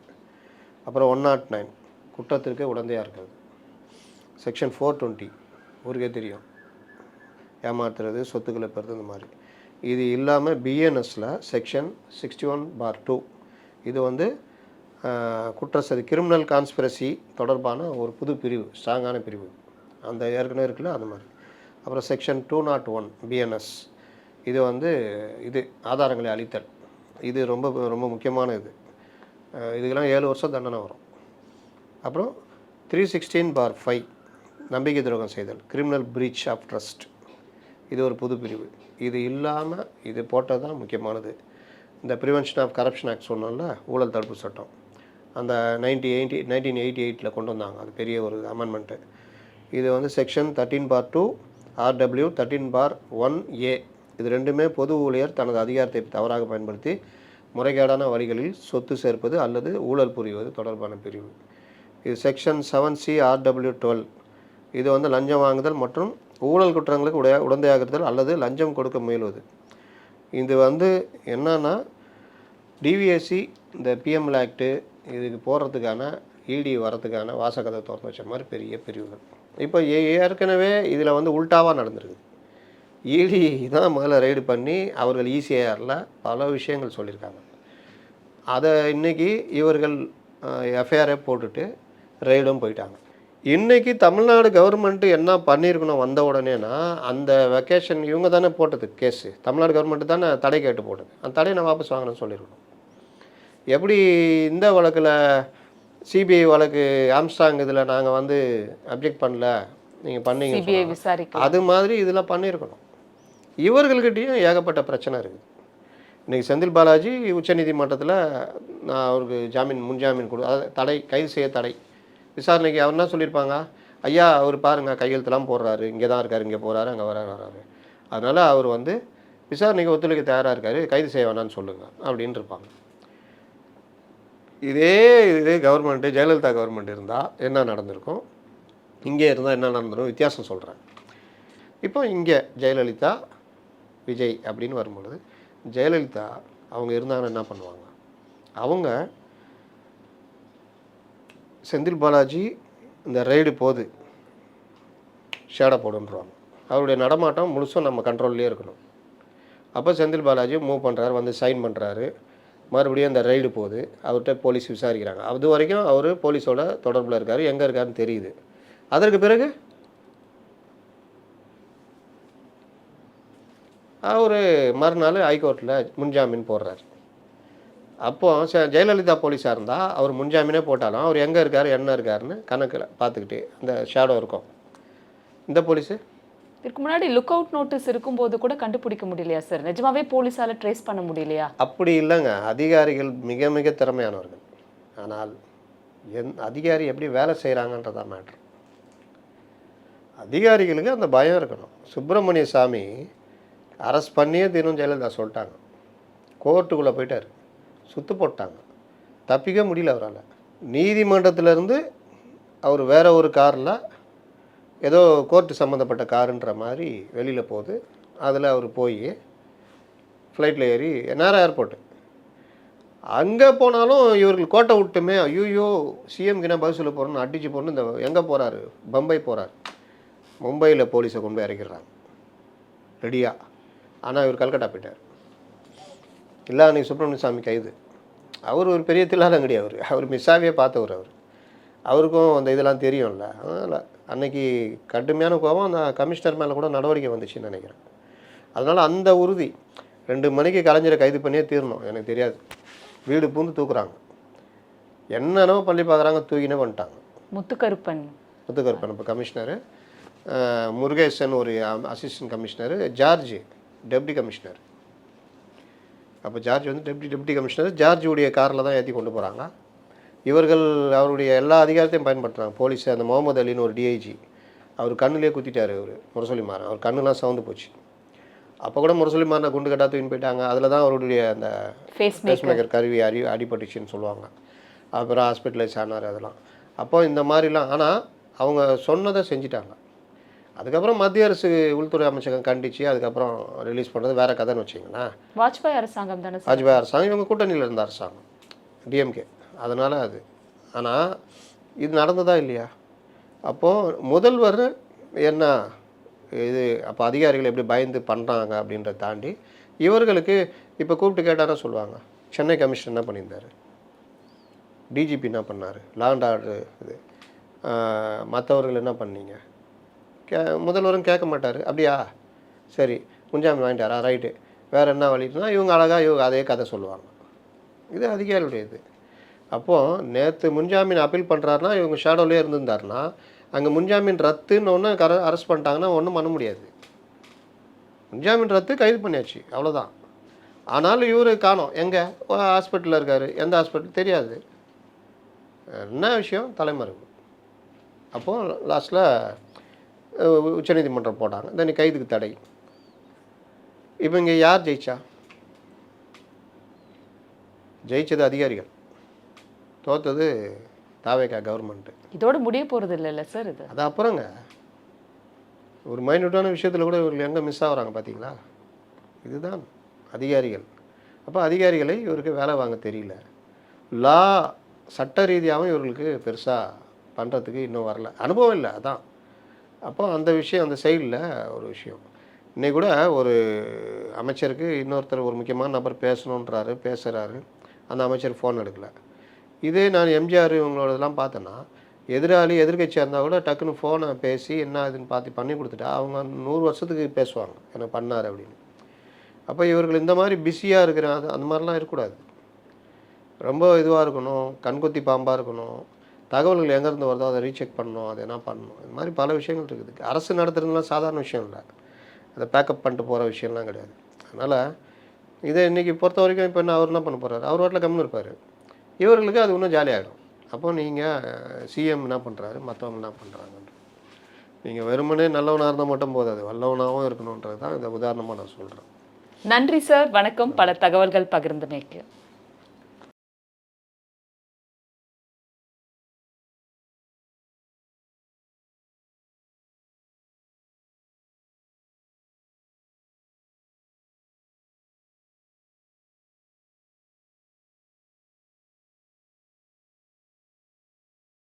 அப்புறம் 109 குற்றத்திற்கு உடந்தையாக இருக்கிறது. செக்ஷன் 420 ஊருக்கே தெரியும், ஏமாத்துறது, சொத்துக்களை பெறுறது, இந்த மாதிரி. இது இல்லாமல் பிஎன்எஸில் செக்ஷன் 61/2 இது வந்து குற்றச்சதி கிரிமினல் கான்ஸ்பிரசி தொடர்பான ஒரு புது பிரிவு, ஸ்ட்ராங்கான பிரிவு. அந்த ஏற்கனவே இருக்குல்ல அந்த மாதிரி. அப்புறம் செக்ஷன் 201 பிஎன்எஸ் இது வந்து இது ஆதாரங்களை அளித்தல். இது ரொம்ப ரொம்ப முக்கியமான இது. இதுக்கெல்லாம் 7 வருஷம் தண்டனை வரும். அப்புறம் 316/5 நம்பிக்கை துரோகம் செய்தல், கிரிமினல் பிரீச் ஆஃப் ட்ரஸ்ட், இது ஒரு புது பிரிவு. இது இல்லாமல் இது போட்டது தான் முக்கியமானது. இந்த ப்ரிவென்ஷன் ஆஃப் கரப்ஷன் ஆக்ட் சொன்னோம்ல, ஊழல் தடுப்பு சட்டம், அந்த 1988 கொண்டு வந்தாங்க. அது பெரிய ஒரு அமெண்ட்மெண்ட்டு. இது வந்து செக்ஷன் 13/2 RW 13/1A இது ரெண்டுமே பொது ஊழியர் தனது அதிகாரத்தை தவறாக பயன்படுத்தி முறைகேடான வழிகளில் சொத்து சேர்ப்பது அல்லது ஊழல் புரிவது தொடர்பான பிரிவு. இது செக்ஷன் 7C RW 12 இது வந்து லஞ்சம் வாங்குதல் மற்றும் ஊழல் குற்றங்களுக்கு உடந்தையாகுதல் அல்லது லஞ்சம் கொடுக்க முயல்வது. இது வந்து என்னன்னா டிவிஎஸ்சி இந்த பிஎம்எல் ஆக்டு இதுக்கு போகிறதுக்கான இடி வரத்துக்கான வாசகத்தை திறந்து வச்ச மாதிரி பெரிய பிரிவுகள். இப்போ ஏற்கனவே இதில் வந்து உல்டாவாக நடந்திருக்குது. இடி தான் முதல்ல ரெய்டு பண்ணி அவர்கள் இசிஐஆரில் பல விஷயங்கள் சொல்லியிருக்காங்க. அதை இன்றைக்கி இவர்கள் எஃப்ஐஆரே போட்டுட்டு ரெய்டும் போயிட்டாங்க. இன்றைக்கி தமிழ்நாடு கவர்மெண்ட்டு என்ன பண்ணியிருக்கணும் வந்த உடனேனா, அந்த வெக்கேஷன் இவங்க தானே போட்டது கேஸு, தமிழ்நாடு கவர்மெண்ட்டு தானே தடை கேட்டு போட்டது, அந்த தடையை நான் வாபஸ் வாங்கினேன்னு சொல்லியிருக்கணும். எப்படி இந்த வழக்கில் சிபிஐ வழக்கு ஆம்ஸ்டாங் இதில் நாங்கள் வந்து அப்ஜெக்ட் பண்ணல, நீங்கள் பண்ணீங்க, அது மாதிரி இதில் பண்ணியிருக்கணும். இவர்கள்கிட்டையும் ஏகப்பட்ட பிரச்சனை இருக்குது. இன்றைக்கி செந்தில் பாலாஜி உச்சநீதிமன்றத்தில் நான் அவருக்கு முன்ஜாமீன் அதாவது தடை, கைது செய்ய தடை, விசாரணைக்கு அவர் என்ன சொல்லியிருப்பாங்க, ஐயா அவர் பாருங்கள் கையெழுத்துலாம் போடுறாரு, இங்கே தான் இருக்கார், இங்கே போகிறாரு, அங்கே வராரு, அதனால் அவர் வந்து விசாரணைக்கு ஒத்துழைக்க தயாராக இருக்கார், கைது செய்ய வேணான்னு சொல்லுங்கள் அப்படின்னு இருப்பாங்க. இதே கவர்மெண்ட்டு ஜெயலலிதா கவர்மெண்ட் இருந்தால் என்ன நடந்திருக்கும், இங்கே இருந்தால் என்ன நடந்திருக்கும், வித்தியாசம் சொல்கிறேன். இப்போ இங்கே ஜெயலலிதா விஜய் அப்படின்னு வரும்பொழுது, ஜெயலலிதா அவங்க இருந்தாங்கன்னா என்ன பண்ணுவாங்க, அவங்க செந்தில் பாலாஜி இந்த ரெய்டு போது ஷேடை போடுன்றாங்க, அவருடைய நடமாட்டம் முழுசும் நம்ம கண்ட்ரோல்லே இருக்கணும். அப்போ செந்தில் பாலாஜி மூவ் பண்ணுறாரு, வந்து சைன் பண்ணுறாரு, மறுபடியும் அந்த ரெய்டு போகுது, அவர்கிட்ட போலீஸ் விசாரிக்கிறாங்க. அது வரைக்கும் அவர் போலீஸோட தொடர்பில் இருக்கார், எங்கே இருக்காருன்னு தெரியுது. அதற்கு பிறகு அவர் மறுநாள் ஹைகோர்ட்டில் முன்ஜாமீன் போடுறார். அப்போது ஜெயலலிதா போலீஸாக இருந்தால் அவர் முன்ஜாமீனே போட்டாலும் அவர் எங்கே இருக்கார் என்ன இருக்காருன்னு கணக்கில் பார்த்துக்கிட்டு அந்த ஷேடோ இருக்கும். இந்த போலீஸு இதுக்கு முன்னாடி லுக் அவுட் நோட்டீஸ் இருக்கும்போது கூட கண்டுபிடிக்க முடியலையா சார்? நிஜமாவே போலீஸால் ட்ரேஸ் பண்ண முடியலையா? அப்படி இல்லைங்க, அதிகாரிகள் மிக மிக திறமையானவர்கள். ஆனால் அதிகாரி எப்படி வேலை செய்கிறாங்கன்றதான் மேட்ரு. அதிகாரிகளுக்கு அந்த பயம் இருக்கணும். சுப்பிரமணிய சாமி அரெஸ்ட் பண்ணியே தீரும் ஜெயலலிதா சொல்லிட்டாங்க, கோர்ட்டுக்குள்ளே போயிட்டார், சுத்து போட்டாங்க, தப்பிக்க முடியல அவரால். நீதிமன்றத்திலேருந்து அவர் வேற ஒரு காரில் ஏதோ கோர்ட்டு சம்மந்தப்பட்ட காருன்ற மாதிரி வெளியில் போகுது, அதில் அவர் போய் ஃப்ளைட்டில் ஏறி நேராக ஏர்போர்ட்டு. அங்கே போனாலும் இவர்கள் கோட்டை விட்டுமே, ஐயோ சிஎம்கிட்ட பதில் சொல்ல போகிறோன்னு அடிச்சு போகணும். இந்த எங்கே போகிறாரு, பம்பை போகிறார், மும்பையில் போலீஸை கொண்டு போய் இறக்கிடுறாங்க ரெடியாக. ஆனால் இவர் கல்கட்டா போயிட்டார். இல்லை அன்றைக்கி சுப்பிரமணிய சாமி கைது. அவர் ஒரு பெரிய தில்லாலங்கடி, அவர் மிஸ்ஸாவே பார்த்தவர், அவருக்கும் அந்த இதெல்லாம் தெரியும்ல. அதனால் அன்றைக்கி கடுமையான கோபம் அந்த கமிஷனர் மேலே கூட நடவடிக்கை வந்துச்சுன்னு நினைக்கிறேன். அதனால் அந்த உறுதி 2 மணிக்கு கலைஞரை கைது பண்ணியே தீரணும். எனக்கு தெரியாது, வீடு பூந்து தூக்குறாங்க, என்னென்னோ பண்ணி பார்க்குறாங்க, தூக்கினே பண்ணிட்டாங்க. முத்துக்கருப்பன் இப்போ கமிஷனரு, முருகேசன் ஒரு assistant commissioner, George deputy commissioner. அப்போ ஜார்ஜ் வந்து டெப்டி கமிஷனர், ஜார்ஜுடைய காரில் தான் ஏற்றி கொண்டு போகிறாங்க. இவர்கள் அவருடைய எல்லா அதிகாரத்தையும் பயன்படுத்துகிறாங்க. போலீஸ் அந்த முகமது அலின்னு ஒரு டிஐஜி, அவர் கண்ணிலே குத்திட்டார் அவர் முரசொலி மாறன், அவர் கண்ணுலாம் சவுந்து போச்சு. அப்போ கூட முரசொலி மாறனை குண்டு கட்டா தூக்கின்னு போயிட்டாங்க. அதில் தான் அவருடைய அந்த ஃபேஸ் மேக்கர் கருவி அடிபட்டுச்சுன்னு சொல்லுவாங்க. அப்புறம் ஹாஸ்பிட்டலைஸ் ஆனார் அதெல்லாம். அப்போ இந்த மாதிரிலாம். ஆனால் அவங்க சொன்னதை செஞ்சிட்டாங்க. அதுக்கப்புறம் மத்திய அரசு உள்துறை அமைச்சகம் கண்டித்து அதுக்கப்புறம் ரிலீஸ் பண்ணுறது வேறு கதைன்னு வச்சிங்களேன். வாஜ்பாய் அரசாங்கம் தானே சார்? வாஜ்பாய் அரசாங்கம் இவங்க கூட்டணியில் இருந்த அரசாங்கம் டிஎம்கே, அதனால் அது. ஆனால் இது நடந்ததா இல்லையா? அப்போது முதல்வர் என்ன இது, அப்போ அதிகாரிகள் எப்படி பயந்து பண்ணுறாங்க அப்படின்றத தாண்டி இவர்களுக்கு இப்போ கூப்பிட்டு கேட்டானா சொல்லுவாங்க, சென்னை கமிஷனர் என்ன பண்ணியிருந்தார், டிஜிபி என்ன பண்ணார், லா அண்ட் ஆர்டர் இது மற்றவர்கள் என்ன பண்ணீங்க, முதல்வரும் கேட்க மாட்டார். அப்படியா, சரி முன்ஜாமீன் வாங்கிட்டாரா, ரைட்டு, வேறு என்ன வழின்னா இவங்க அழகாக இவங்க அதே கதை சொல்லுவாங்க. இது அதிகாரியுடைய இது. அப்போது நேற்று முன்ஜாமீன் அப்பீல் பண்ணுறாருனா இவங்க ஷேடோவிலே இருந்திருந்தாருன்னா அங்கே முன்ஜாமீன் ரத்துன்னு ஒன்று அரெஸ்ட் பண்ணிட்டாங்கன்னா ஒன்றும் பண்ண முடியாது. முன்ஜாமீன் ரத்து, கைது பண்ணியாச்சு, அவ்வளோதான். ஆனாலும் இவர் காணோம், எங்கே ஹாஸ்பிட்டலில் இருக்கார், எந்த ஹாஸ்பிட்டல் தெரியாது. என்ன விஷயம், தலைமறைவு. அப்போது லாஸ்ட்டில் உச்சநீதிமன்றம் போட்டாங்க, தென் கைதுக்கு தடை. இப்போ இங்கே யார் ஜெயிச்சா? ஜெயிச்சது அதிகாரிகள், தோத்தது தாவேகா கவர்மெண்ட்டு. இதோட முடிய போகிறது இல்லைல்ல சார் இது? அது அப்புறங்க ஒரு மைன்யூட்டான விஷயத்தில் கூட இவர்கள் எங்கே மிஸ் ஆகுறாங்க பார்த்தீங்களா? இதுதான் அதிகாரிகள். அப்போ அதிகாரிகளை இவருக்கு வேலை வாங்க தெரியல. லா சட்ட ரீதியாகவும் இவர்களுக்கு பெருசாக பண்ணுறதுக்கு இன்னும் வரல, அனுபவம் இல்லை, அதான். அப்போ அந்த விஷயம், அந்த சைடில் ஒரு விஷயம். இன்றைக்கி கூட ஒரு அமைச்சருக்கு இன்னொருத்தர், ஒரு முக்கியமான நபர் பேசணுன்றாரு, பேசுகிறாரு, அந்த அமைச்சர் ஃபோன் எடுக்கலை. இதே நான் எம்ஜிஆர் இவங்களோடதெல்லாம் பார்த்தேன்னா, எதிராளி எதிர்கட்சியாக இருந்தால் கூட டக்குன்னு ஃபோனை பேசி என்ன இதுன்னு பார்த்து பண்ணி கொடுத்துட்டா அவங்க 100 வருஷத்துக்கு பேசுவாங்க எனக்கு பண்ணார் அப்படின்னு. அப்போ இவர்கள் இந்த மாதிரி பிஸியாக இருக்கிற அந்த மாதிரிலாம் இருக்கக்கூடாது. ரொம்ப இதுவாக இருக்கணும், கண்கொத்தி பாம்பாக இருக்கணும், தகவல்கள் எங்கேருந்து வருதோ அதை ரீசெக் பண்ணணும், அதை என்ன பண்ணணும், இது மாதிரி பல விஷயங்கள் இருக்குது. அரசு நடத்துறதுலாம் சாதாரண விஷயம் இல்லை, அதை பேக்கப் பண்ணிட்டு போகிற விஷயம்லாம் கிடையாது. அதனால் இதை இன்றைக்கி பொறுத்த வரைக்கும் இப்போ என்ன, அவர் என்ன பண்ண போகிறாரு, அவர் வாட்டில் கம்முன்னு இருப்பார், இவர்களுக்கு அது இன்னும் ஜாலியாகிடும். அப்போ நீங்கள் சிஎம் என்ன பண்ணுறாரு, மற்றவங்க என்ன பண்ணுறாங்கன்ற, நீங்கள் வெறுமனே நல்லவனாக இருந்தால் மட்டும் போதாது, வல்லவனாகவும் இருக்கணுன்றது தான் இந்த உதாரணமாக நான் சொல்கிறேன். நன்றி சார், வணக்கம். பல தகவல்கள் பகிர்ந்தமைக்கு.